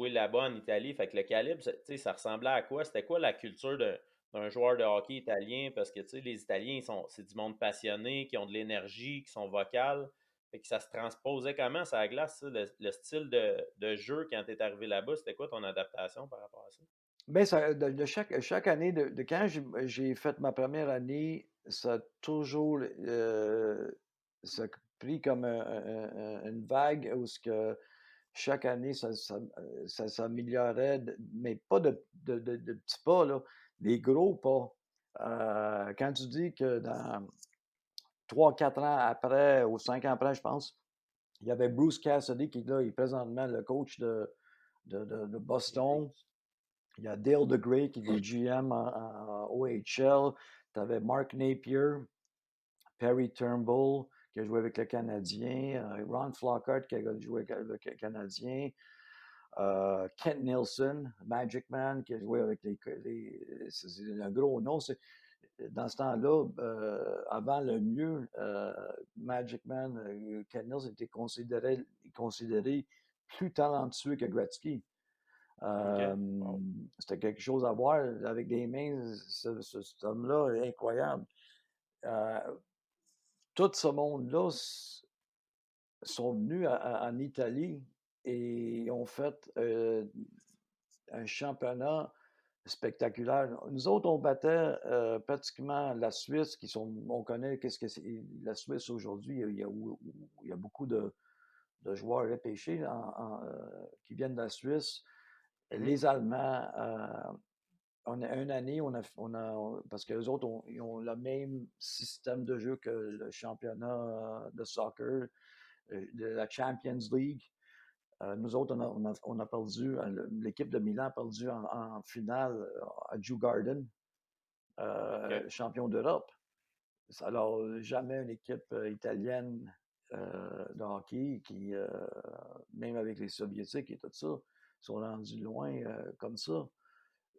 là-bas en Italie. Fait que le calibre, tu sais, ça ressemblait à quoi? C'était quoi la culture d'un joueur de hockey italien? Parce que, tu sais, les Italiens, c'est du monde passionné, qui ont de l'énergie, qui sont vocales. Fait que ça se transposait comment ça, la glace, ça, le style de jeu quand tu es arrivé là-bas? C'était quoi ton adaptation par rapport à ça? Mais ça, de chaque année, de quand j'ai fait ma première année, ça a toujours ça a pris comme une vague où ce que chaque année, ça s'améliorait, mais pas de petits pas, là, des gros pas. Quand tu dis que dans 3 4 ans après, ou 5 ans après, je pense, il y avait Bruce Cassidy qui là, est présentement le coach de Des Boston. Leafs. Il y a Dale DeGray qui est GM en OHL. Tu avais Mark Napier, Perry Turnbull qui a joué avec le Canadien, Ron Flockhart qui a joué avec le Canadien, Kent Nilsson, Magic Man qui a joué avec c'est un gros nom. Dans ce temps-là, avant le mieux, Magic Man, Kent Nilsson était considéré plus talentueux que Gretzky. OK. Wow. C'était quelque chose à voir avec des mains, cet homme-là est incroyable. Euh, Tout ce monde-là sont venus en Italie et ont fait un championnat spectaculaire. Nous autres, on battait pratiquement la Suisse, on connaît qu'est-ce que c'est la Suisse aujourd'hui. Il y a beaucoup de joueurs repêchés qui viennent de la Suisse. Mmh. Les Allemands, on a une année, parce que les autres ils ont le même système de jeu que le championnat de soccer, de la Champions League. Nous autres, on a perdu, l'équipe de Milan a perdu en finale à Djurgården, OK. champion d'Europe. Alors, jamais une équipe italienne de hockey même avec les Soviétiques et tout ça, sont rendus loin comme ça.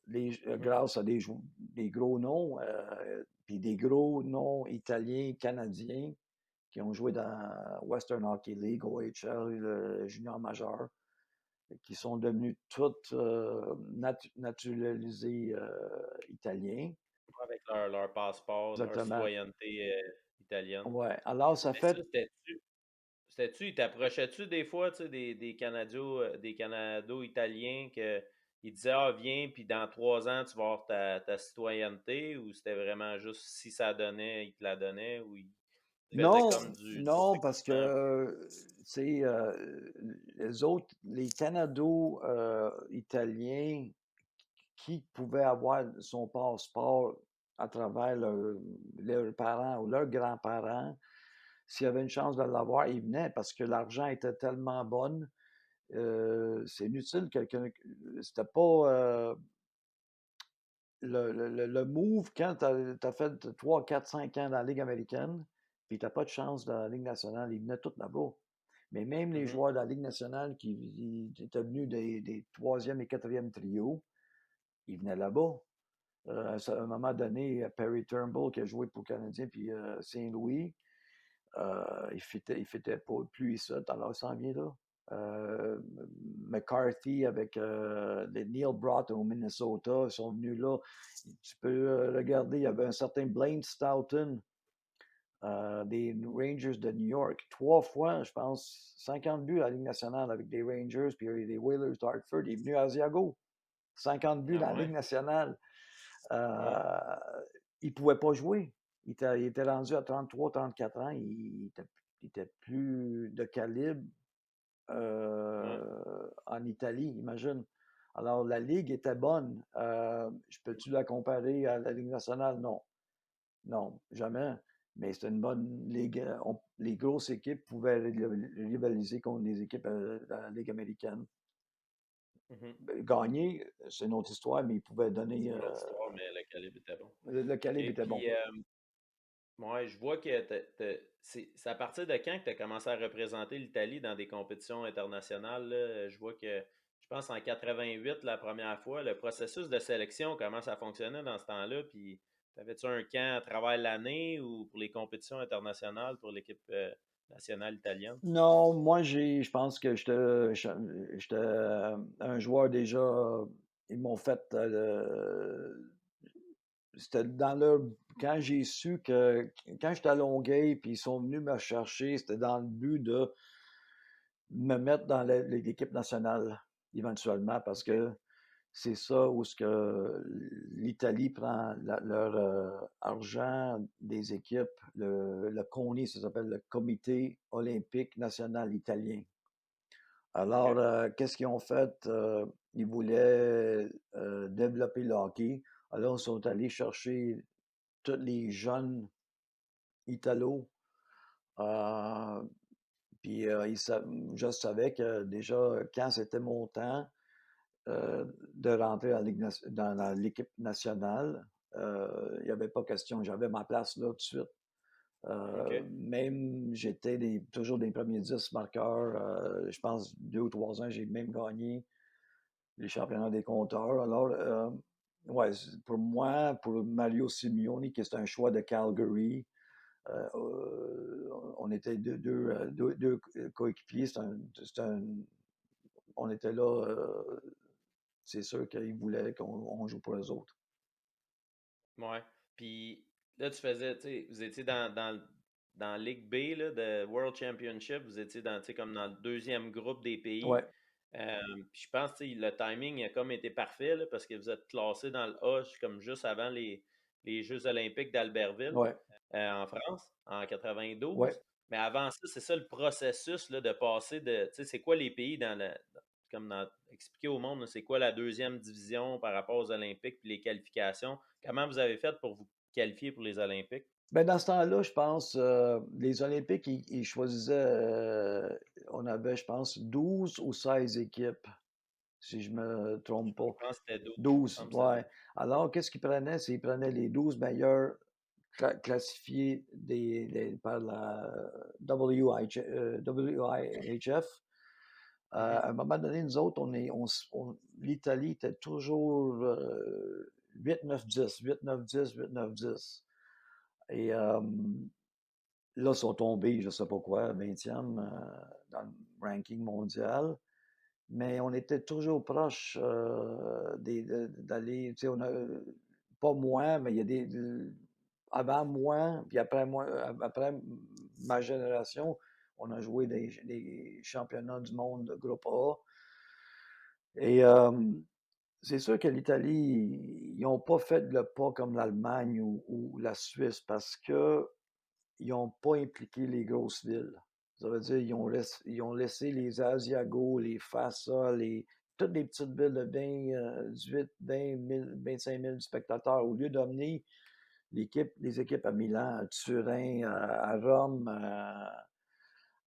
Mmh. Grâce à des gros noms, puis des gros noms italiens, canadiens, qui ont joué dans Western Hockey League, OHL, le junior majeur, qui sont devenus tous naturalisés italiens. Avec leur passeport, leur Exactement. citoyenneté, italienne. Ouais. Alors, ça Mais ça, fait. Ils t'approchaient-tu des fois, tu sais, des Canado-Italiens que ils disaient: «Ah, viens, puis dans 3 ans, tu vas avoir ta citoyenneté», ou c'était vraiment juste si ça donnait, ils te la donnaient, ou ils faisaient Non, comme du non, parce que, recrutement? c'est, les autres, les Canado, italiens qui pouvaient avoir son passeport à travers leurs parents ou leurs grands-parents, s'il y avait une chance de l'avoir, ils venaient parce que l'argent était tellement bon. C'est inutile quelqu'un c'était pas, le move quand tu as fait 3, 4, 5 ans dans la Ligue américaine, puis tu as pas de chance dans la Ligue nationale, ils venaient tous là-bas. Mais même les Mmh. joueurs de la Ligue nationale qui étaient venus des 3e et 4e trios, ils venaient là-bas. À un moment donné, Perry Turnbull qui a joué pour le Canadien puis Saint-Louis, il fitait pas plus ici, alors il s'en vient là. Euh, McCarthy avec les Neil Broughton au Minnesota, ils sont venus là. Tu peux regarder, il y avait un certain Blaine Stoughton des Rangers de New York. 3 fois, je pense, 50 buts à la Ligue nationale avec des Rangers puis les Whalers d'Hartford. Il est venu à Asiago. 50 buts Ah dans la Ligue ouais? nationale. Ouais. Euh, il ne pouvait pas jouer. Il était rendu à 33, 34 ans. Il était plus de calibre Ouais. en Italie, imagine. Alors, la Ligue était bonne. Je peux-tu la comparer à la Ligue nationale? Non. Non, jamais. Mais c'était une bonne ligue. Les grosses équipes pouvaient rivaliser contre les équipes de la Ligue américaine. Mmh. Gagner, c'est une autre histoire, mais ils pouvaient donner. C'est une autre histoire, mais le calibre était bon. Le OK, calibre était bon. puis, ouais, je vois que c'est à partir de quand que tu as commencé à représenter l'Italie dans des compétitions internationales, là? Je vois que, je pense en 88 la première fois, le processus de sélection, comment ça fonctionnait dans ce temps-là? Puis, t'avais-tu un camp à travers l'année ou pour les compétitions internationales pour l'équipe, nationale italienne? Non, moi, je pense que j'étais un joueur déjà. Ils m'ont fait. C'était dans leur. Quand j'ai su que. Quand j'étais à Longueuil, puis ils sont venus me chercher, c'était dans le but de me mettre dans l'équipe nationale, éventuellement, parce OK, que c'est ça où ce que l'Italie prend leur argent des équipes, le CONI, ça s'appelle le Comité olympique national italien. Alors, OK, qu'est-ce qu'ils ont fait? Ils voulaient développer le hockey. Alors, ils sont allés chercher tous les jeunes Italos. euh, Puis, je savais que déjà, quand c'était mon temps, de rentrer dans l'équipe nationale. Il n'y avait pas question. J'avais ma place là tout de suite. OK. Même j'étais toujours des premiers 10 marqueurs. Je pense 2 ou 3 ans, j'ai même gagné les championnats des compteurs. Alors, ouais, pour moi, pour Mario Simeone, qui est un choix de Calgary, on était deux coéquipiers. On était là. C'est sûr qu'ils voulaient qu'on joue pour eux autres. Ouais. Puis là, tu sais, vous étiez dans Ligue B là, de World Championship, vous étiez tu sais, comme dans le deuxième groupe des pays. Ouais, Puis je pense, tu sais, le timing a comme été parfait là, parce que vous êtes classé dans le A, comme juste avant les Jeux olympiques d'Albertville, ouais, en France, en ouais. 92. Mais avant ça, c'est ça le processus là, de passer de, tu sais, c'est quoi les pays expliquer au monde, là, c'est quoi la deuxième division par rapport aux Olympiques puis les qualifications. Comment vous avez fait pour vous qualifier pour les Olympiques? Ben, dans ce temps-là, je pense, les Olympiques, ils choisissaient, on avait, je pense, 12 ou 16 équipes, si je me trompe Je pas. pense que c'était 12. Il me 12, semble que c'était ouais. 12. Alors, qu'est-ce qu'ils prenaient? C'est ils prenaient les 12 meilleurs classifiés par la WIHF. Mhm. À un moment donné, nous autres, l'Italie était toujours 8, 9, 10, 8, 9, 10, 8, 9, 10. Et là, ils sont tombés, je ne sais pas quoi, 20e dans le ranking mondial. Mais on était toujours proche d'aller, tu sais, pas moi, mais il y a avant moi, puis après moi, après ma génération, On a joué des championnats du monde de groupe A. Et c'est sûr que l'Italie, ils n'ont pas fait le pas comme l'Allemagne ou la Suisse parce que ils n'ont pas impliqué les grosses villes. Ça veut dire ils ont laissé les Asiagos, les Fassa, toutes les petites villes de 20, 18, 20 000, 25 000 spectateurs, au lieu d'amener les équipes à Milan, à Turin, à Rome,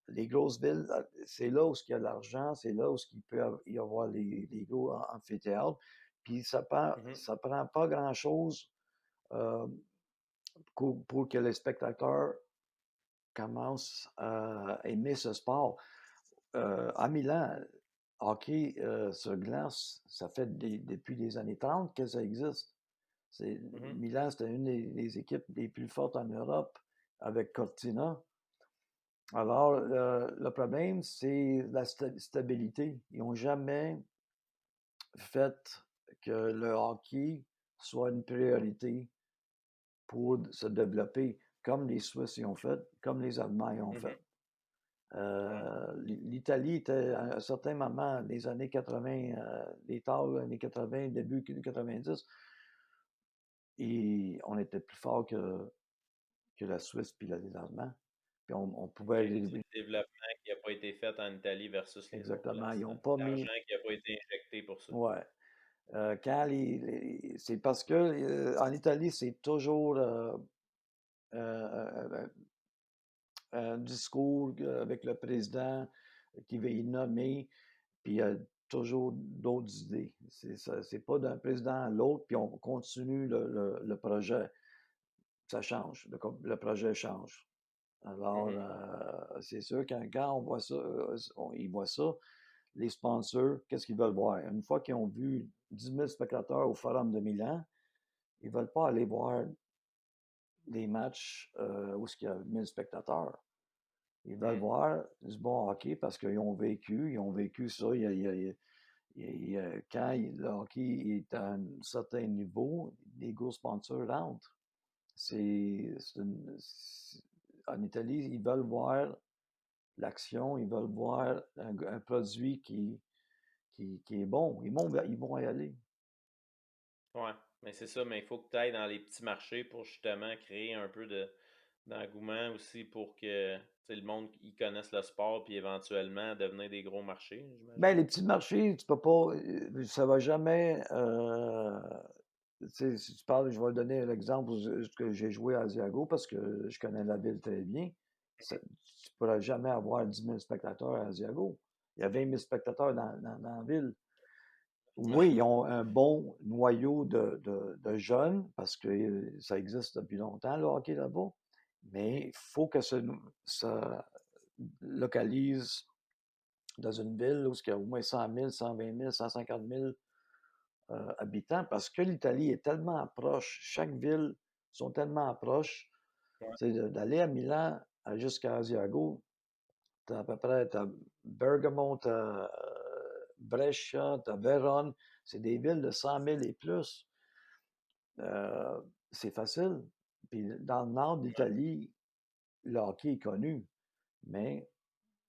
les grosses villes, c'est là où il y a de l'argent, c'est là où il peut y avoir les gros amphithéâtres. Puis Mhm. ça prend pas grand-chose euh, pour que les spectateurs commencent à aimer ce sport. À Milan, hockey sur glace, ça fait depuis les années 30 que ça existe. Mhm. Milan, c'était une des équipes les plus fortes en Europe avec Cortina. Alors, le problème, c'est la stabilité. Ils n'ont jamais fait que le hockey soit une priorité pour se développer, comme les Suisses y ont fait, comme les Allemands y ont fait. Mhm. Ouais. L'Italie était, à un certain moment, des années 80, les tard années 80, début 90, et on était plus fort que la Suisse puis les Allemands. Puis on OK. pouvait aller. C'est le développement qui n'a pas été fait en Italie versus les autres Exactement. Ils places. n'ont pas mis. L'argent qui n'a pas été injecté pour ça. Ouais. Quand c'est parce que en Italie, c'est toujours euh, un discours avec le président qui va y nommer, puis il y a toujours d'autres idées. C'est pas d'un président à l'autre, puis on continue le projet. Ça change, le projet change. Alors, Mhm. c'est sûr quand on voit ça, ils voient ça, les sponsors, qu'est-ce qu'ils veulent voir? Une fois qu'ils ont vu 10 000 spectateurs au Forum de Milan, ils ne veulent pas aller voir des matchs où il y a 1000 spectateurs. Ils veulent Mhm. voir du bon hockey parce qu'ils ils ont vécu ça. Quand le hockey est à un certain niveau, les gros sponsors rentrent. En Italie, ils veulent voir l'action, ils veulent voir un produit qui est bon. Ils vont y aller. Ouais, mais c'est ça, mais il faut que tu ailles dans les petits marchés pour justement créer un peu d'engouement aussi pour que tu sais, le monde ils connaisse le sport puis éventuellement devenir des gros marchés, Ben, j'imagine. les petits marchés, tu peux pas, ça va jamais, tu sais, si tu parles, je vais donner l'exemple que j'ai joué à Asiago parce que je connais la ville très bien. Tu ne pourras jamais avoir 10 000 spectateurs à Asiago. Il y a 20 000 spectateurs dans la ville. Oui, ils ont un bon noyau de jeunes parce que ça existe depuis longtemps, le hockey là-bas. Mais il faut que ça localise dans une ville où il y a au moins 100 000, 120 000, 150 000 habitants parce que l'Italie est tellement proche, chaque ville sont tellement proches. Ouais, D'aller à Milan jusqu'à Asiago, tu as à peu près t'as Bergamo, tu as Brescia, tu as Vérone, c'est des villes de 100 000 et plus. Euh, c'est facile. Puis dans le nord d'Italie, le hockey est connu, mais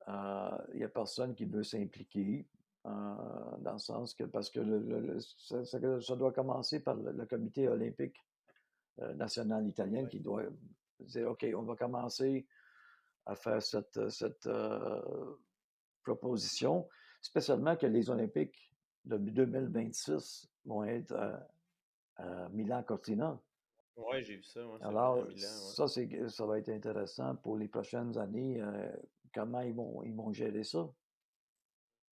il n'y a personne qui veut s'impliquer dans le sens que, parce que ça doit commencer par le comité olympique national italien ouais, qui doit dire, OK, on va commencer à faire cette proposition, spécialement que les Olympiques de 2026 vont être à Milan-Cortina. ouais, j'ai vu ça, ouais, c'est vrai, à Alors, Milan, ouais. ça va être intéressant pour les prochaines années, comment ils vont gérer ça.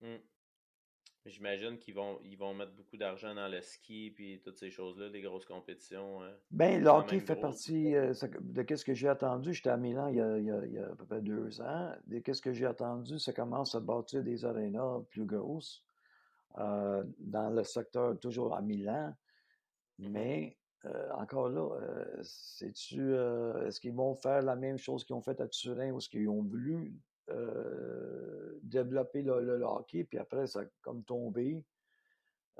Hmm. J'imagine ils vont mettre beaucoup d'argent dans le ski puis toutes ces choses-là, les grosses compétitions Ben, le quand hockey même fait grosses. partie de ce que j'ai attendu. J'étais à Milan il y a à peu près 2 ans. De ce que j'ai attendu, ça commence à bâtir des arénas plus grosses dans le secteur toujours à Milan. Mhm. Mais encore là, est-ce qu'ils vont faire la même chose qu'ils ont fait à Turin ou est-ce qu'ils ont voulu développer le hockey, puis après ça a comme tombé?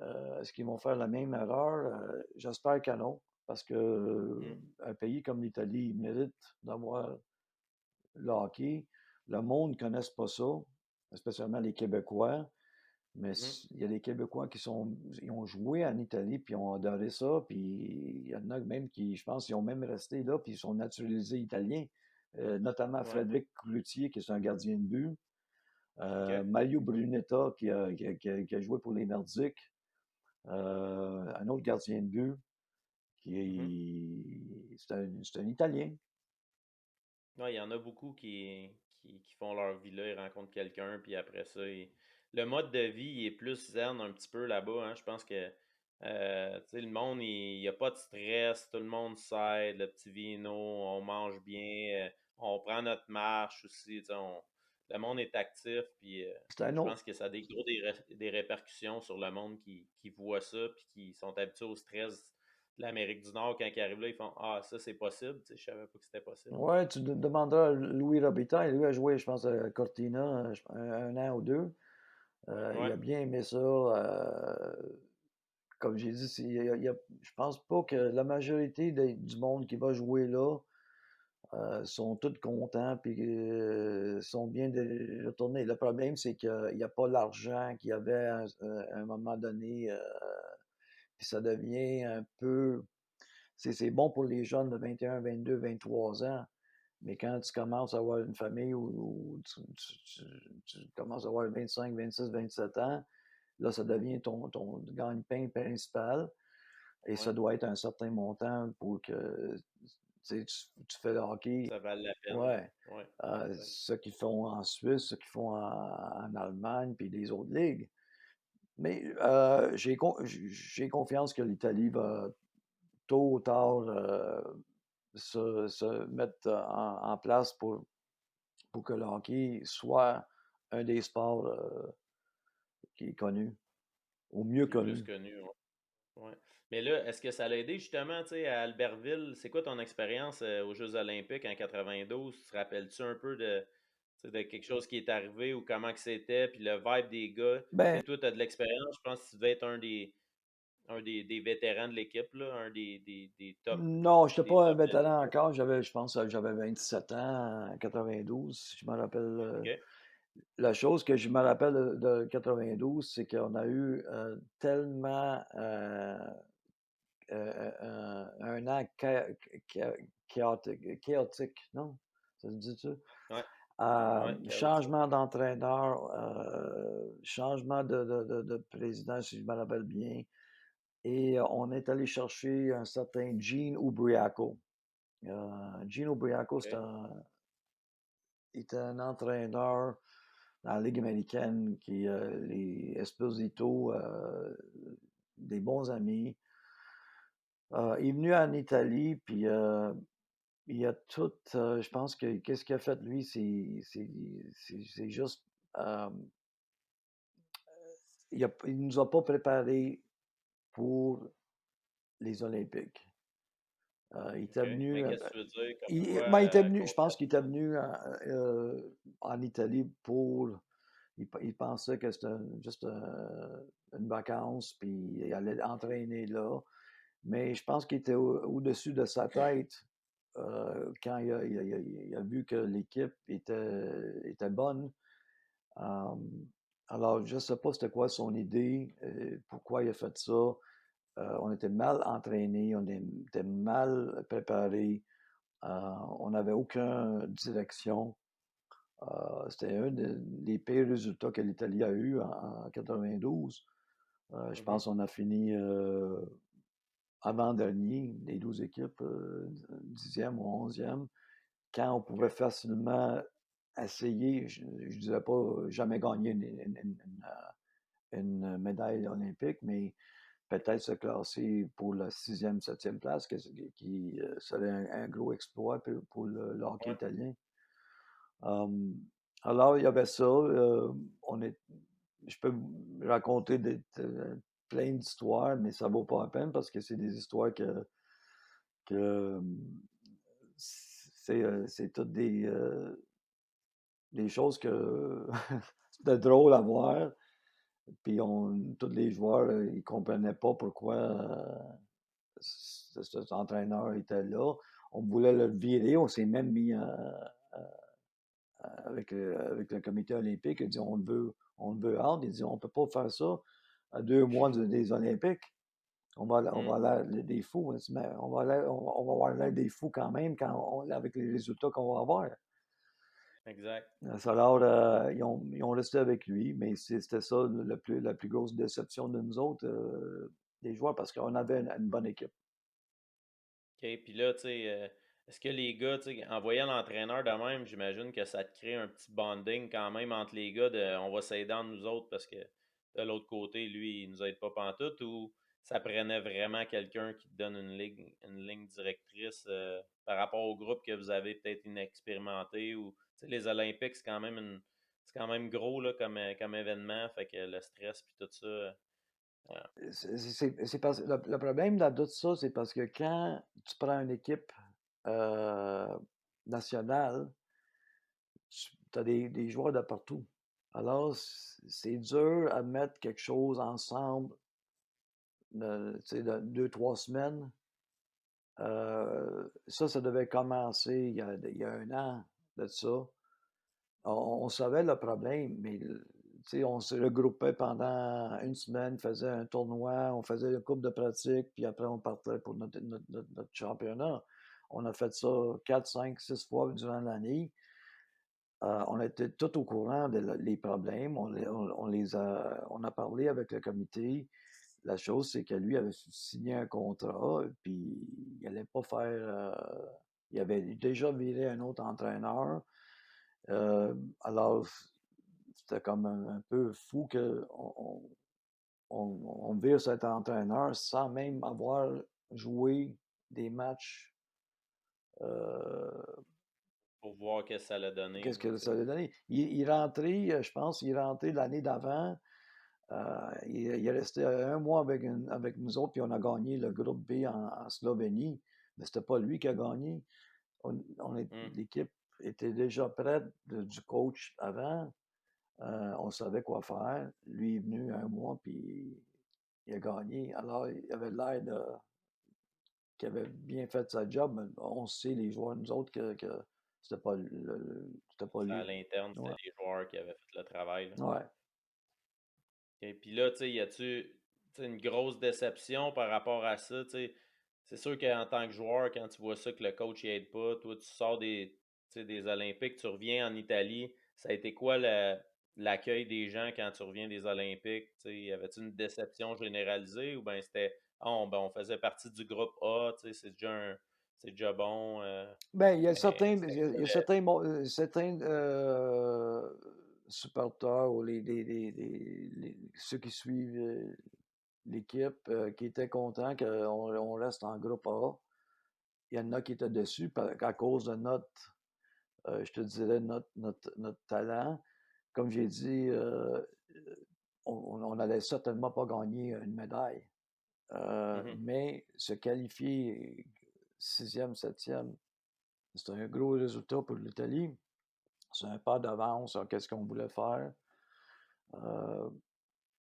Est-ce qu'ils vont faire la même erreur? J'espère que non, parce que Hmm. un pays comme l'Italie mérite d'avoir le hockey. Le monde ne connaisse pas ça, spécialement les Québécois, mais Mhm. il y a des Québécois ils ont joué en Italie, puis ils ont adoré ça, puis il y en a même qui, je pense, ils ont même resté là, puis ils sont naturalisés italiens, notamment Ouais. Frédéric Cloutier, qui est un gardien de but, OK. Mario Brunetta, qui a joué pour les Nordiques, un autre gardien de but, Mhm. c'est un Italien. Ouais, il y en a beaucoup qui font leur vie là, ils rencontrent quelqu'un, puis après ça, le mode de vie il est plus zen un petit peu là-bas, hein. Je pense que tu sais, le monde, il n'y a pas de stress, tout le monde s'aide, le petit vino, on mange bien, on prend notre marche aussi, tu sais, le monde est actif, puis C'est un je autre. pense que ça a des répercussions sur le monde qui voit ça, puis qui sont habitués au stress de l'Amérique du Nord. Quand ils arrivent là, ils font ah, ça c'est possible, tu sais, je savais pas que c'était possible. Ouais, demanderas à Louis Robitaille. Lui a joué, je pense, à Cortina un an ou deux. Il Ouais, a bien aimé ça. Comme j'ai dit, je pense pas que la majorité du monde qui va jouer là sont tous contents puis sont bien de retourner. Le problème, c'est qu'il n'y a pas l'argent qu'il y avait à un moment donné. Puis ça devient un peu. C'est bon pour les jeunes de 21, 22, 23 ans. Mais quand tu commences à avoir une famille où tu commences à avoir 25, 26, 27 ans, là, ça devient ton gagne-pain principal et ça ouais, doit être un certain montant pour que tu fais le hockey. ça vale la peine, là. Ouais. Ouais, exact. Ce qu'ils font en Suisse, ce qu'ils font en Allemagne, puis les autres ligues. Mais j'ai confiance que l'Italie va tôt ou tard se mettre en place pour que le hockey soit un des sports qui est connu, au mieux C'est plus connu. connu, ouais. Ouais. Mais là, est-ce que ça l'a aidé justement, tu sais, à Albertville? C'est quoi ton expérience aux Jeux Olympiques en 92? Tu te rappelles-tu un peu tu sais, de quelque chose qui est arrivé ou comment que c'était, puis le vibe des gars? Tu Ben, sais, toi, tu as de l'expérience, je pense que tu devais être des vétérans de l'équipe, là, un des top, non, je n'étais des pas un top de vétéran l'équipe. encore. Je pense que j'avais 27 ans en 92, si je me rappelle. OK? La chose que je me rappelle de 92, c'est qu'on a eu tellement un an cha- chaotique, non? Ça se dit ça? Ouais, ouais, chaotique. Changement d'entraîneur, changement de président, si je me rappelle bien. Et on est allé chercher un certain Gene Ubriaco. Gene Ubriaco, OK? était un entraîneur dans la Ligue américaine les Esposito, des bons amis. Il est venu en Italie, puis il a tout. Je pense que qu'est-ce qu'il a fait lui, c'est juste. euh, il nous a pas préparés pour les Olympiques. Il était OK. venu. Mais qu'est-ce que tu veux dire? Comme Ben, il était quoi, venu. Je pense qu'il était concrètement? venu en Italie pour. Il pensait que c'était juste une vacance, puis il allait entraîner là. Mais je pense qu'il était au-dessus de sa tête quand il a vu que l'équipe était bonne. Euh, alors, je ne sais pas c'était quoi son idée, pourquoi il a fait ça. On était mal entraînés, on était mal préparés, on n'avait aucune direction. C'était un des pires résultats que l'Italie a eu en 92. Je Mhm. pense qu'on a fini avant-dernier, les 12 équipes, 10e ou 11e, quand on pouvait OK. facilement essayer, je ne dirais pas jamais gagner une médaille olympique, mais peut-être se classer pour la 6e, 7e place, qui serait un gros exploit pour le hockey Ouais. italien. Euh, alors, il y avait ça. Je peux vous raconter plein d'histoires, mais ça vaut pas la peine parce que c'est des histoires que c'est toutes des choses que c'était drôle à voir. Puis tous les joueurs, ils comprenaient pas pourquoi cet entraîneur était là. On voulait le virer, on s'est même mis avec le comité olympique. Il dit on le veut out. Il dit on ne peut pas faire ça à 2 mois des Olympiques. On Mmh, va l'air des fous. Il dit, mais on va avoir l'air des fous quand même avec les résultats qu'on va avoir. exact. Alors, ils ont resté avec lui, mais c'était ça la plus grosse déception de nous autres, des joueurs, parce qu'on avait une bonne équipe. OK, puis là, tu sais, est-ce que les gars, tu sais, en voyant l'entraîneur de même, j'imagine que ça te crée un petit bonding quand même entre les gars de on va s'aider entre nous autres parce que de l'autre côté, lui, il nous aide pas pantoute ou ça prenait vraiment quelqu'un qui te donne une ligne directrice par rapport au groupe que vous avez peut-être inexpérimenté ou tu sais, les Olympiques, c'est quand même gros là, comme événement, fait que le stress puis tout ça. Le problème dans tout ça, c'est parce que quand tu prends une équipe euh, nationale, tu as des joueurs de partout. Alors, c'est dur à mettre quelque chose ensemble, tu sais, de 2, 3 semaines. Ça devait commencer il y a 1 an de ça. On savait le problème, mais tu sais, on se regroupait pendant 1 semaine, faisait un tournoi, on faisait une coupe de pratique, puis après on partait pour notre championnat. On a fait ça 4, 5, 6 fois durant l'année. On était tout au courant des problèmes. On a parlé avec le comité. La chose, c'est que lui avait signé un contrat, puis il allait pas faire. Il avait déjà viré un autre entraîneur. Alors, c'était comme un peu fou qu'on vire cet entraîneur sans même avoir joué des matchs. euh, Pour voir qu'est-ce que ça l'a donné, Qu'est-ce là, que tu ça sais. a donné? Il est rentré, je pense, il est rentré l'année d'avant. Il est resté 1 mois avec nous autres, puis on a gagné le groupe B en Slovénie. Mais c'était pas lui qui a gagné. Mmh. L'équipe était déjà prête du coach avant. On savait quoi faire. Lui est venu 1 mois, puis il a gagné. Alors, il avait l'air qu'il avait bien fait sa job, mais on sait, les joueurs, nous autres, que c'était pas, c'était pas C'est à lui. l'interne, c'était Ouais. les joueurs qui avaient fait le travail, là. Ouais. Et puis là, tu sais, y a-tu, tu sais, une grosse déception par rapport à ça, tu sais? C'est sûr qu'en tant que joueur, quand tu vois ça que le coach y aide pas, toi, tu sors tu sais, des Olympiques, tu reviens en Italie, ça a été quoi l'accueil des gens quand tu reviens des Olympiques? Tu sais, y avait-tu une déception généralisée ou bien c'était: «Ah, on faisait partie du groupe A, tu sais, c'est déjà bon», Ben, mais c'était il quoi y a certains supporters ou ceux qui suivent l'équipe qui étaient contents qu'on reste en groupe A. Il y en a qui étaient déçus à cause de je te dirais, notre talent. Comme j'ai dit, on n'allait certainement pas gagner une médaille. mmh Mais se qualifier 6e, 7e, c'est un gros résultat pour l'Italie. C'est un pas d'avance sur qu'est-ce qu'on voulait faire. Euh,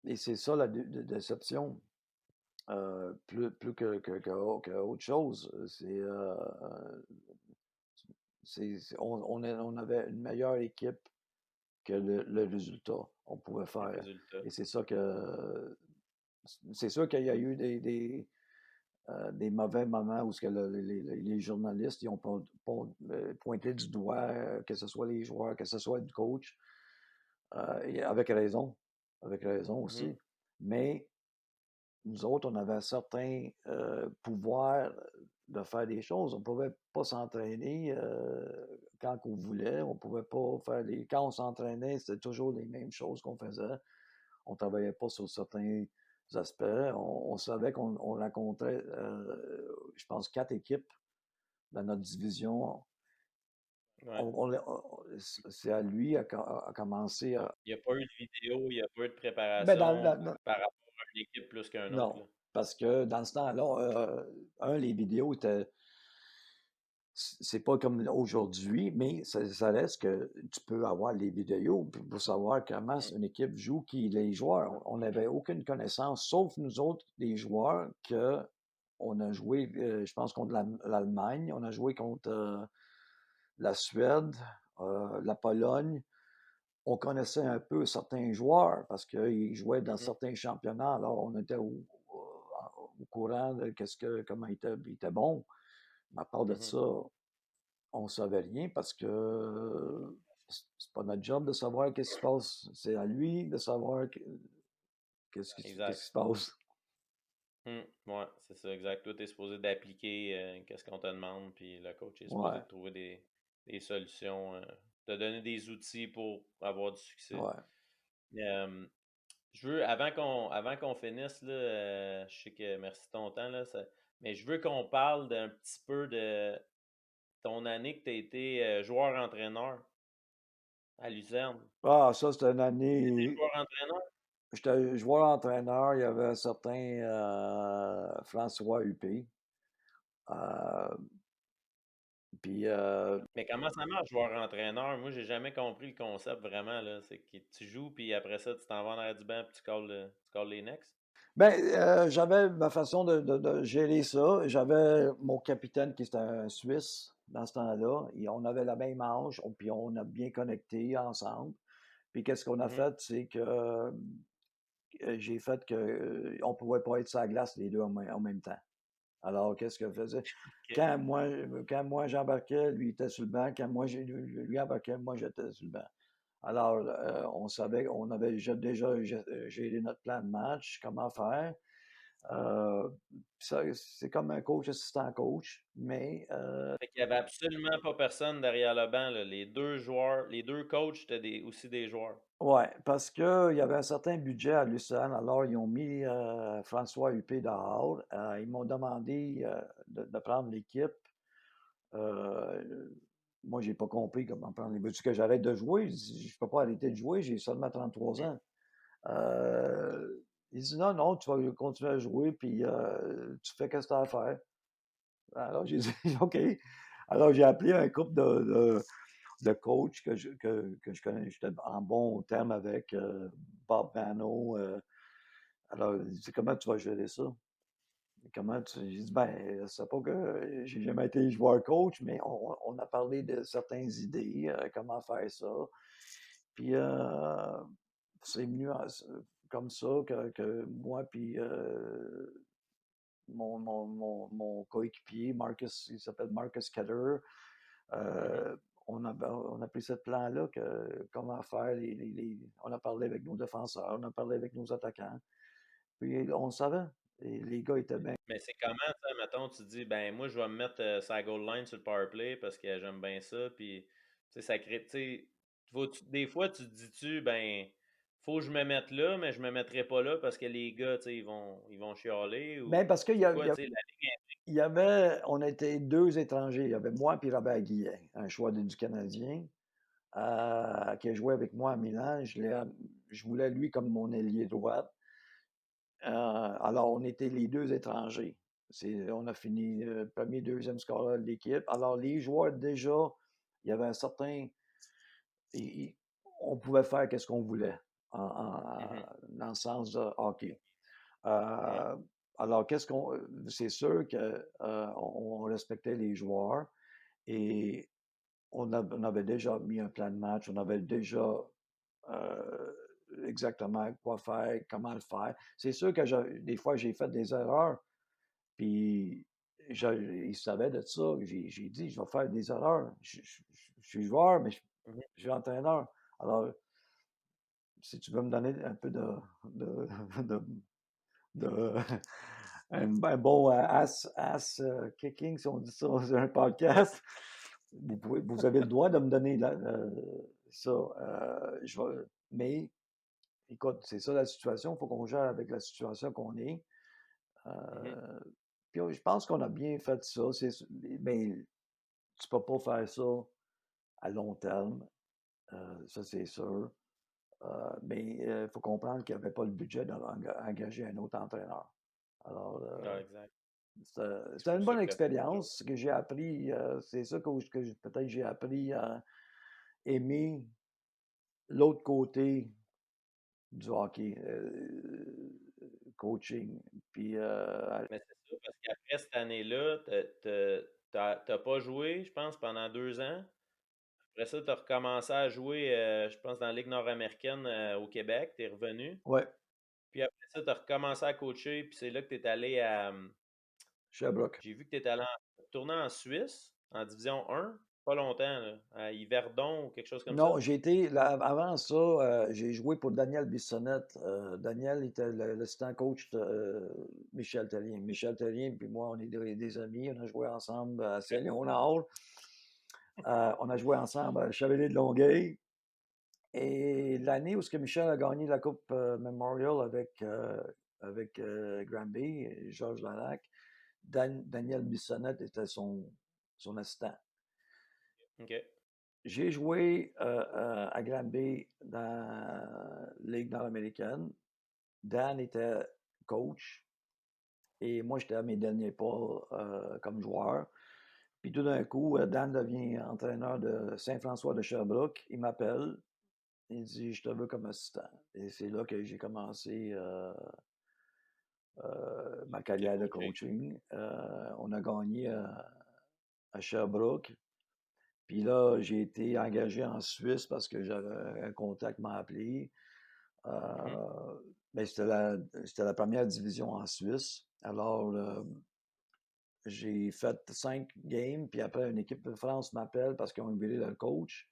et c'est ça la déception, plus qu'autre chose. On avait une meilleure équipe que le résultat qu'on pouvait le faire. résultat. Et c'est sûr qu'il y a eu des mauvais moments où les journalistes ils ont pointé du doigt, que ce soit les joueurs, que ce soit le coach, et avec raison Mmh aussi. Mais nous autres, on avait un certain pouvoir de faire des choses. On ne pouvait pas s'entraîner quand on voulait. On pouvait pas faire des. Quand on s'entraînait, c'était toujours les mêmes choses qu'on faisait. On ne travaillait pas sur certains aspects. On savait qu'on rencontrait, je pense, 4 équipes dans notre division. Ouais. C'est à lui à commencer à. Il y a pas eu de vidéo, il y a pas eu de Ben, préparation par rapport à une équipe plus qu'un autre, non, là. parce que dans ce temps-là, les vidéos étaient. C'est pas comme aujourd'hui, mais ça reste que tu peux avoir les vidéos pour savoir comment Mmh. une équipe joue, qui les joueurs. On n'avait aucune connaissance, sauf nous autres, les joueurs, que on a joué, je pense, contre l'Allemagne, on a joué contre la Suède, La Pologne, on connaissait un peu certains joueurs parce qu'ils jouaient dans Mhm, certains championnats, alors on était au courant de comment il était bon. Mais à part de mhm. ça, on ne savait rien parce que c'est pas notre job de savoir qu'est-ce qui se passe. C'est à lui de savoir qu'est-ce qui Exact. se passe. Ouais, c'est ça, exact. Toi, tu es supposé d'appliquer qu'est-ce qu'on te demande, puis le coach est supposé Ouais, de trouver des solutions, te donner des outils pour avoir du succès. ouais. Euh, avant qu'on finisse, là, je sais que merci de ton temps, là, mais je veux qu'on parle d'un petit peu de ton année que tu as été joueur-entraîneur à Luzerne. Ah, ça, c'était une Tu étais année. joueur-entraîneur? J'étais joueur-entraîneur, il y avait un certain François Huppé. Euh, puis, Mais comment ça marche, joueur-entraîneur? Moi, j'ai jamais compris le concept vraiment, là. C'est que tu joues, puis après ça, tu t'en vas en arrière du banc, puis tu calls les next. ben, j'avais ma façon de gérer ça. J'avais mon capitaine qui était un Suisse dans ce temps-là. Et on avait la même âge, puis on a bien connecté ensemble. Puis qu'est-ce qu'on a Mhm. fait, c'est que j'ai fait que on pouvait pas être sur la glace les deux en même temps. Alors, qu'est-ce que je faisais? OK. Quand moi j'embarquais, lui était sur le banc. Quand moi lui embarquais, moi j'étais sur le banc. Alors, on savait, on avait déjà géré notre plan de match, comment faire. Euh, c'est comme un coach assistant coach, mais Fait qu'il y avait absolument pas personne derrière le banc, là. Les deux joueurs, les deux coachs étaient aussi des joueurs. ouais, parce qu'il y avait un certain budget à Lucerne, alors ils ont mis François Huppé dehors. Ils m'ont demandé de prendre l'équipe. Euh, Moi, j'ai pas compris comment prendre les buts. Que j'arrête de jouer? Je dis, je peux pas arrêter de jouer, j'ai seulement 33 Mhm. ans. Euh, il dit non, non, tu vas continuer à jouer, puis tu fais ce que tu as à faire. Alors, j'ai dit OK. Alors, j'ai appelé un couple de coachs que je connais. J'étais en bon terme avec Bob Bano. Alors, il dit comment tu vas gérer ça? J'ai dit, ben, c'est pas que j'ai jamais été joueur coach, mais on a parlé de certaines idées, comment faire ça. Puis, c'est venu comme ça que moi, puis mon coéquipier, Marcus, il s'appelle Marcus Keller, Mhm. on a pris ce plan-là, comment faire, on a parlé avec nos défenseurs, on a parlé avec nos attaquants, puis on savait, et les gars étaient bien. Mais c'est comment, ça, mettons, tu dis, ben, moi, je vais me mettre sa goal line sur le power play parce que j'aime bien ça, puis, tu sais, ça crée, tu sais, des fois, tu te dis-tu, ben, faut que je me mette là, mais je me mettrai pas là parce que les gars, tu sais, ils vont chialer, Mais ou parce qu'il y c'est a, quoi, tu sais, la ligne? il y avait, on était deux étrangers. Il y avait moi et Robert Guillet, un choix du Canadien, qui a joué avec moi à Milan. Je voulais lui comme mon ailier droit. Alors, on était les deux étrangers. On a fini premier, deuxième scoreur de l'équipe. Alors, les joueurs, déjà, il y avait un certain. il- on pouvait faire ce qu'on voulait Mhm. dans le sens de hockey. Ouais. Euh, alors, c'est sûr que on respectait les joueurs et on avait déjà mis un plan de match, on avait déjà euh, exactement quoi faire, comment le faire. C'est sûr que des fois, j'ai fait des erreurs, puis ils savaient de ça. J'ai dit, je vais faire des erreurs. Je suis joueur, mais Mhm. je suis entraîneur. Alors, si tu veux me donner un peu de, de, de un bon kicking, si on dit ça sur un Ouais. podcast, vous avez le droit de me donner ça. Mais écoute, c'est ça la situation. Il faut qu'on gère avec la situation qu'on est. Mhm. Euh, Puis je pense qu'on a bien fait ça. Mais tu peux pas faire ça à long terme. Ça, c'est sûr. Mais il faut comprendre qu'il n'y avait pas le budget d'engager un autre entraîneur. Alors, Ouais, exact. C'est c'était pour une ça bonne que tu as fait autre chose. expérience que j'ai appris. C'est ça peut-être j'ai appris à aimer l'autre côté du hockey, coaching. Puis, Mais c'est ça, parce qu'après cette année-là, t'as pas joué, je pense, pendant 2 ans. après ça, tu as recommencé à jouer, je pense dans la Ligue nord-américaine, au Québec, tu es revenu. Ouais, Puis après ça, tu as recommencé à coacher, puis c'est là que tu es allé à, Sherbrooke. j'ai vu que tu étais allé tourner en Suisse, en division 1, pas longtemps, là, à Yverdon ou quelque chose comme Non, ça? j'ai été là, avant ça, j'ai joué pour Daniel Bissonnette. Daniel était l'assistant coach de Michel Therrien. Michel Therrien puis moi, on est des amis. On a joué ensemble à OK. Saint-Léonard. On a joué ensemble à Chevalier de Longueuil. Et l'année où ce que Michel a gagné la Coupe Memorial avec Granby et Georges Larac, Daniel Bissonnette était son assistant. OK. J'ai joué à Granby dans la Ligue nord-américaine. Dan était coach et moi, j'étais à mes derniers pas comme joueur. Puis tout d'un coup, Dan devient entraîneur de Saint-François de Sherbrooke. Il m'appelle. Il dit, je te veux comme assistant. Et c'est là que j'ai commencé ma OK, carrière de coacher. coaching. On a gagné à Sherbrooke. Puis là, j'ai été engagé en Suisse parce que j'avais un contact m'a appelé. Mhm. Mais c'était la première division en Suisse. Alors, j'ai fait 5 games, puis après, une équipe de France m'appelle parce qu'ils ont viré le coach.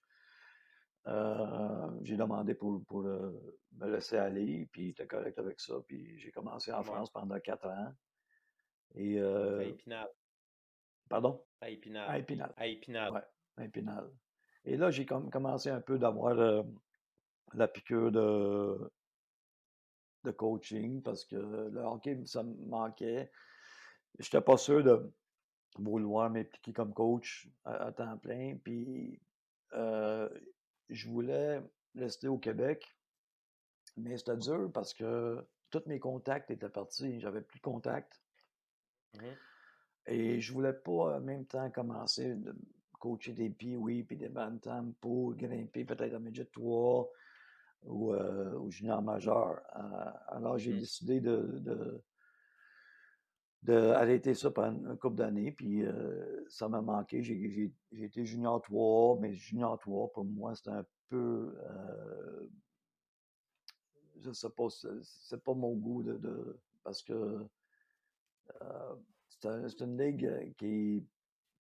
J'ai demandé pour me laisser aller, puis il était correct avec ça. Puis j'ai commencé en Ouais. France pendant 4 ans. Et, À Épinal. pardon? À Épinal. À Épinal. À Épinal. Ouais, à Épinal. Et là, j'ai commencé un peu d'avoir la piqûre de coaching parce que le hockey, ça me manquait. Je n'étais pas sûr de vouloir m'impliquer comme coach à temps plein. Puis, euh, je voulais rester au Québec, mais c'était dur parce que tous mes contacts étaient partis. J'avais plus de contacts. Mhm. Et je voulais pas en même temps commencer de coacher des pee-wee puis des bantams pour grimper peut-être à midget 3 ou au junior majeur. Alors, j'ai Mhm. décidé d'arrêter ça pendant une couple d'années, puis ça m'a manqué. J'ai été junior 3, mais junior 3, pour moi, c'était un peu, je sais pas, c'est pas mon goût parce que c'est une ligue qui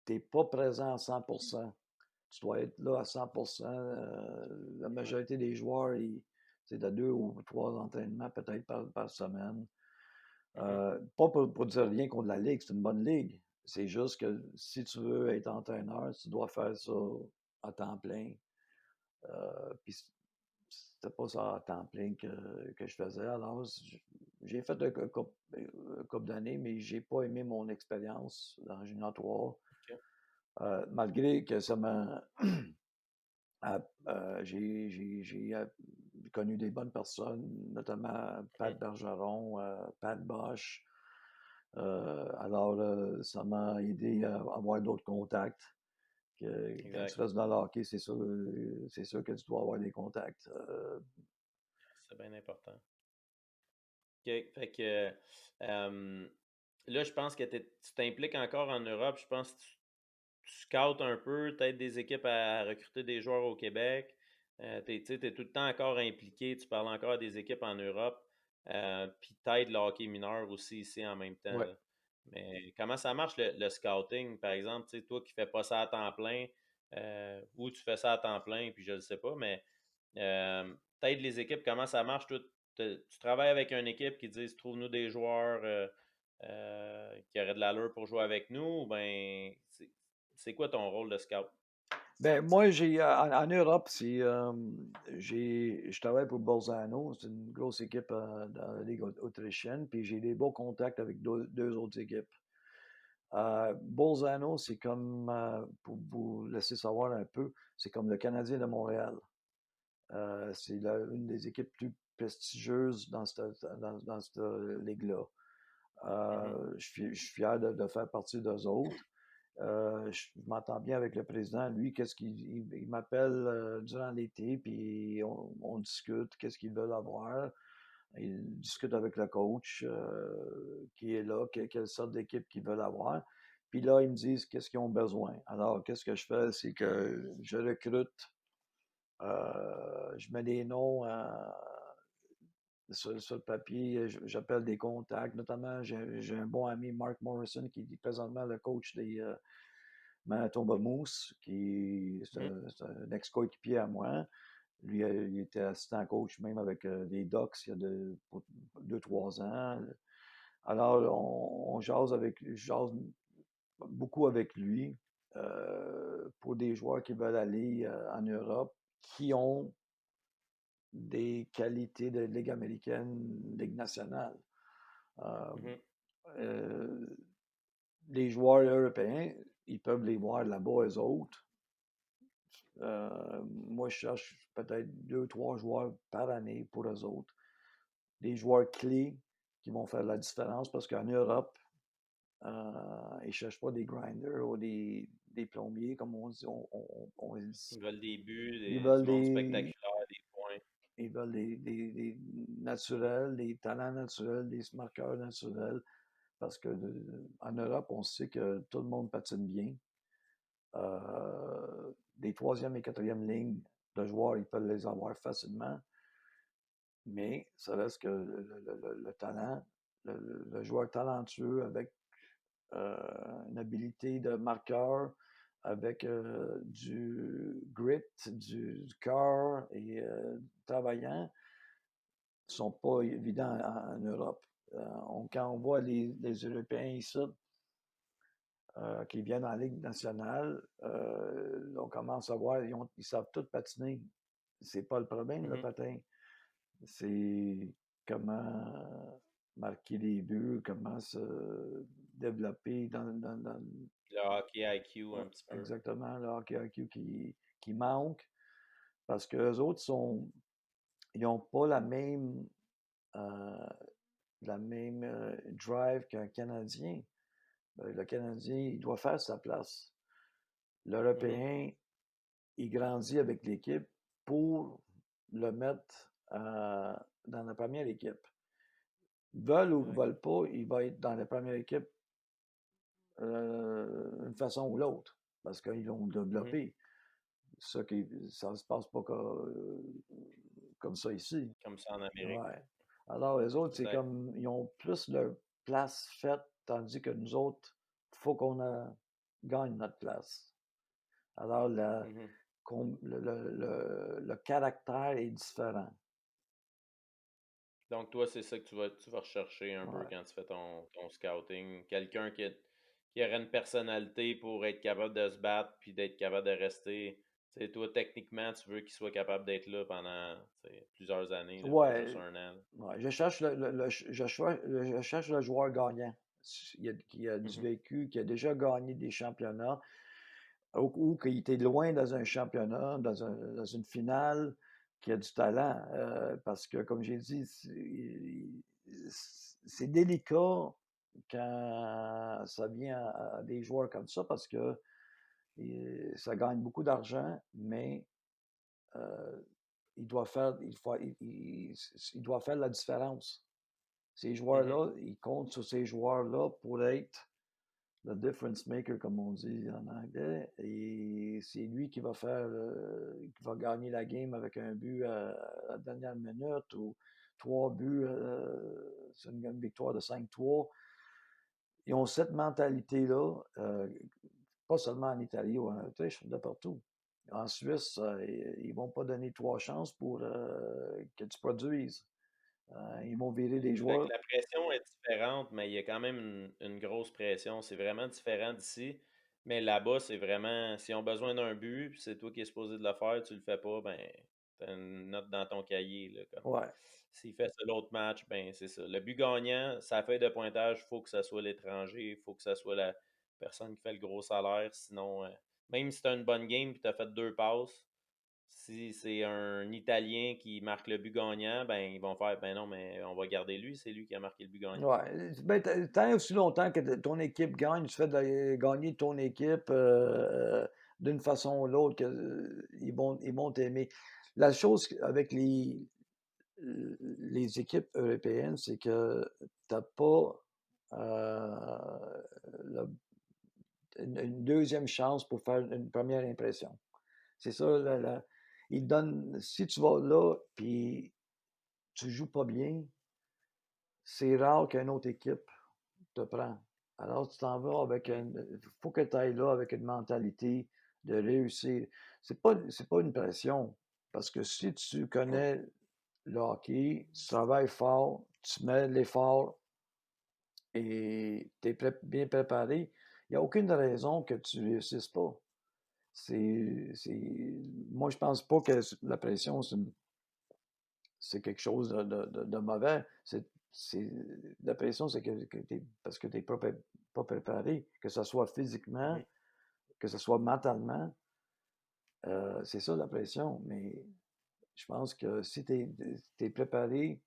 t'es pas présent à 100%. Tu dois être là à 100%. La Ouais. majorité des joueurs, c'est de 2 ou 3 entraînements peut-être par semaine. Mhm. Pas pour dire rien contre la ligue, c'est une bonne ligue. C'est juste que si tu veux être entraîneur, tu dois faire ça à temps plein. Puis c'était pas ça à temps plein que je faisais. Alors, j'ai fait un couple d'années, mais j'ai pas aimé mon expérience dans Junior 3. OK. Malgré que ça m'a. J'ai connu des bonnes personnes, notamment Pat Mhm. Bergeron, Pat Bosch. Alors, ça m'a aidé à avoir d'autres contacts. Quand tu Exact. restes dans le hockey, c'est sûr que tu dois avoir des contacts. C'est bien important. OK. Fait que là, je pense que tu t'impliques encore en Europe. Je pense que tu scoutes un peu, peut-être des équipes à recruter des joueurs au Québec. Tu sais, t'es tout le temps encore impliqué. Tu parles encore à des équipes en Europe. Puis t'aides le hockey mineur aussi ici en même temps, Ouais. là. Mais comment ça marche le scouting, par exemple? Tu sais, toi qui fais pas ça à temps plein, ou tu fais ça à temps plein, puis je ne sais pas, mais t'aides les équipes, comment ça marche? Toi, tu travailles avec une équipe qui dit trouve-nous des joueurs qui auraient de l'allure pour jouer avec nous, ou ben c'est quoi ton rôle de scout? Ben, moi, en Europe, je travaille pour Bolzano, c'est une grosse équipe dans la Ligue autrichienne, puis j'ai des beaux contacts avec deux autres équipes. Bolzano, c'est comme, pour vous laisser savoir un peu, c'est comme le Canadien de Montréal. C'est une des équipes plus prestigieuses dans cette ligue-là. Mhm. Je suis fier de faire partie d'eux autres. Je m'entends bien avec le président. Lui, qu'est-ce il m'appelle durant l'été, puis on discute, qu'est-ce qu'ils veulent avoir. Il discute avec le coach qui est là, quelle sorte d'équipe qu'ils veulent avoir. Puis là, ils me disent qu'est-ce qu'ils ont besoin. Alors, qu'est-ce que je fais? C'est que je recrute, je mets des noms sur le papier, j'appelle des contacts. Notamment, j'ai un bon ami, Mark Morrison, qui est présentement le coach des Manitoba Moose, qui Mhm. c'est un ex-coéquipier à moi. Lui, il était assistant coach même avec les Ducks il y a pour 2, 3 ans. Alors, on jase je jase beaucoup avec lui pour des joueurs qui veulent aller en Europe, qui ont des qualités de Ligue américaine, Ligue nationale. Euh, Mhm. euh, les joueurs européens, ils peuvent les voir là-bas, eux autres. Moi, je cherche peut-être 2, 3 joueurs par année pour eux autres. Des joueurs clés qui vont faire la différence parce qu'en Europe, ils ne cherchent pas des grinders ou des plombiers, comme on dit. Ils veulent des buts, Ils du veulent monde des, spectaculaire, des points. ils veulent des naturels, des talents naturels, des marqueurs naturels. Parce que en Europe, on sait que tout le monde patine bien. Des troisième et quatrième lignes de joueurs, ils peuvent les avoir facilement. Mais ça reste que le talent, le joueur talentueux avec une habilité de marqueur, avec du grit, du cœur et travaillant, ne sont pas évidents en Europe. Quand on voit les Européens ici, qui viennent en Ligue nationale, on commence à voir, ils savent tous patiner. C'est pas le problème, le Mhm. patin. C'est comment marquer les buts, comment se développer Le hockey IQ ouais, un petit peu. exactement, le hockey IQ qui manque parce que les autres ils n'ont pas euh, la même drive qu'un Canadien. Le Canadien, il doit faire sa place. Mhm. L'Européen, il grandit avec l'équipe pour le mettre dans la première équipe. Veulent ou ne Exact. veulent pas, il va être dans la première équipe d'une façon ou l'autre, parce qu'ils l'ont Mhm. développé. Ça ne se passe pas comme ça ici. Comme ça en Amérique. Ouais. Alors, les autres, c'est Exact. comme, ils ont plus leur place faite, tandis que nous autres, il faut qu'on gagne notre place. Alors, Mhm. le caractère est différent. Donc, toi, c'est ça que tu vas rechercher un peu Ouais. quand tu fais ton scouting. Quelqu'un qui aurait une personnalité pour être capable de se battre puis d'être capable de rester. Tu sais, toi, techniquement, tu veux qu'il soit capable d'être là pendant tu sais, plusieurs années, là, pas juste Ouais, un an. ouais, je cherche le joueur gagnant, qui a du Mhm. vécu, qui a déjà gagné des championnats, ou qui était loin dans un championnat, dans une finale, qui a du talent. Parce que, comme j'ai dit, c'est délicat quand ça vient à des joueurs comme ça, parce que ça gagne beaucoup d'argent, mais euh, il doit faire la différence. Ces Mhm. joueurs-là, ils comptent sur ces joueurs-là pour être le difference maker, comme on dit en anglais. Et c'est lui qui va gagner la game avec un but à la dernière minute ou 3 buts. C'est une victoire de 5-3. Ils ont cette mentalité-là, pas seulement en Italie ou en Autriche, de partout. En Suisse, ils ne vont pas donner 3 chances pour que tu produises. Ils vont virer des Exact. joueurs. La pression est différente, mais il y a quand même une grosse pression. C'est vraiment différent d'ici. Mais là-bas, c'est vraiment, s'ils ont besoin d'un but, puis c'est toi qui es supposé de le faire, tu le fais pas, ben, t'as une note dans ton cahier, là, comme. Ouais, S'il fait ça l'autre match, ben, c'est ça. Le but gagnant, sa feuille de pointage, il faut que ça soit l'étranger, il faut que ça soit la personne qui fait le gros salaire. Sinon, même si tu as une bonne game et tu as fait 2 passes, si c'est un Italien qui marque le but gagnant, ben ils vont faire ben non, mais on va garder lui, c'est lui qui a marqué le but gagnant. ouais. Ben, tant aussi longtemps que ton équipe gagne, tu fais gagner ton équipe d'une façon ou l'autre, ils vont t'aimer. La chose avec les équipes européennes, c'est que tu n'as pas le une 2e chance pour faire une première impression. C'est ça, il donne si tu vas là, puis tu joues pas bien, c'est rare qu'une autre équipe te prend. Alors tu t'en vas avec Mmh. faut que tu ailles là avec une mentalité de réussir. C'est pas une pression, parce que si tu connais le hockey, tu travailles fort, tu mets l'effort et tu es bien préparé, il y a aucune raison que tu réussisses pas. Moi, je pense pas que la pression, c'est quelque chose de mauvais. La pression, c'est que parce que tu es pas préparé, que ce soit physiquement, Mmh. que ce soit mentalement. C'est ça la pression. Mais je pense que si tu es préparé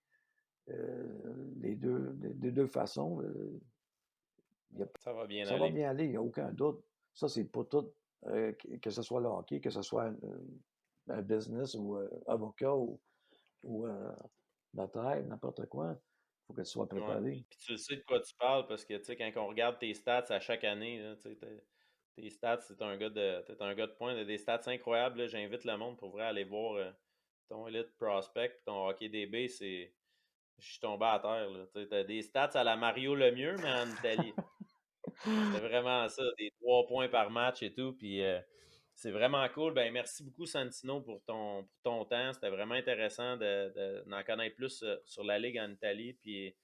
des deux façons, y a Ça va bien ça va aller. bien aller, il n'y a aucun doute. Ça, c'est pour tout, que ce soit le hockey, que ce soit un business ou avocat ou notaire, n'importe quoi. Il faut que tu sois Ouais. préparé. Puis tu sais de quoi tu parles parce que, tu sais, quand on regarde tes stats à chaque année, là, tu sais, tes stats, tu un gars de pointe, tu des stats incroyables, là. J'invite le monde pour vrai à aller voir, ton Elite Prospect puis ton Hockey DB, je suis tombé à terre, là. Tu sais, des stats à la Mario Lemieux, mais en Italie. C'est vraiment ça, des 3 points par match et tout. Puis c'est vraiment cool. Ben, merci beaucoup, Santino, pour ton temps. C'était vraiment intéressant d'en connaître plus sur la Ligue en Italie. Puis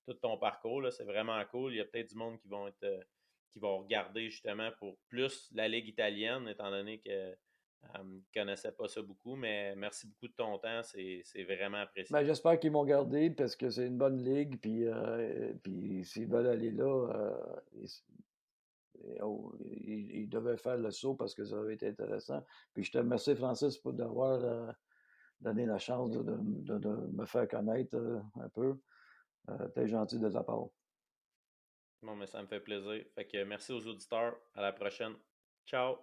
tout ton parcours, là, c'est vraiment cool. Il y a peut-être du monde qui vont regarder justement pour plus la Ligue italienne, étant donné que ne connaissaient pas ça beaucoup. Mais merci beaucoup de ton temps. C'est vraiment Ben, apprécié. j'espère qu'ils vont garder parce que c'est une bonne ligue. Puis s'ils veulent aller là, ils devaient faire le saut parce que ça avait été intéressant. Puis je te remercie, Francis, pour d'avoir donné la chance de me faire connaître un peu. T'es gentil de ta part. Bon, mais ça me fait plaisir. Fait que merci aux auditeurs. À la prochaine. Ciao!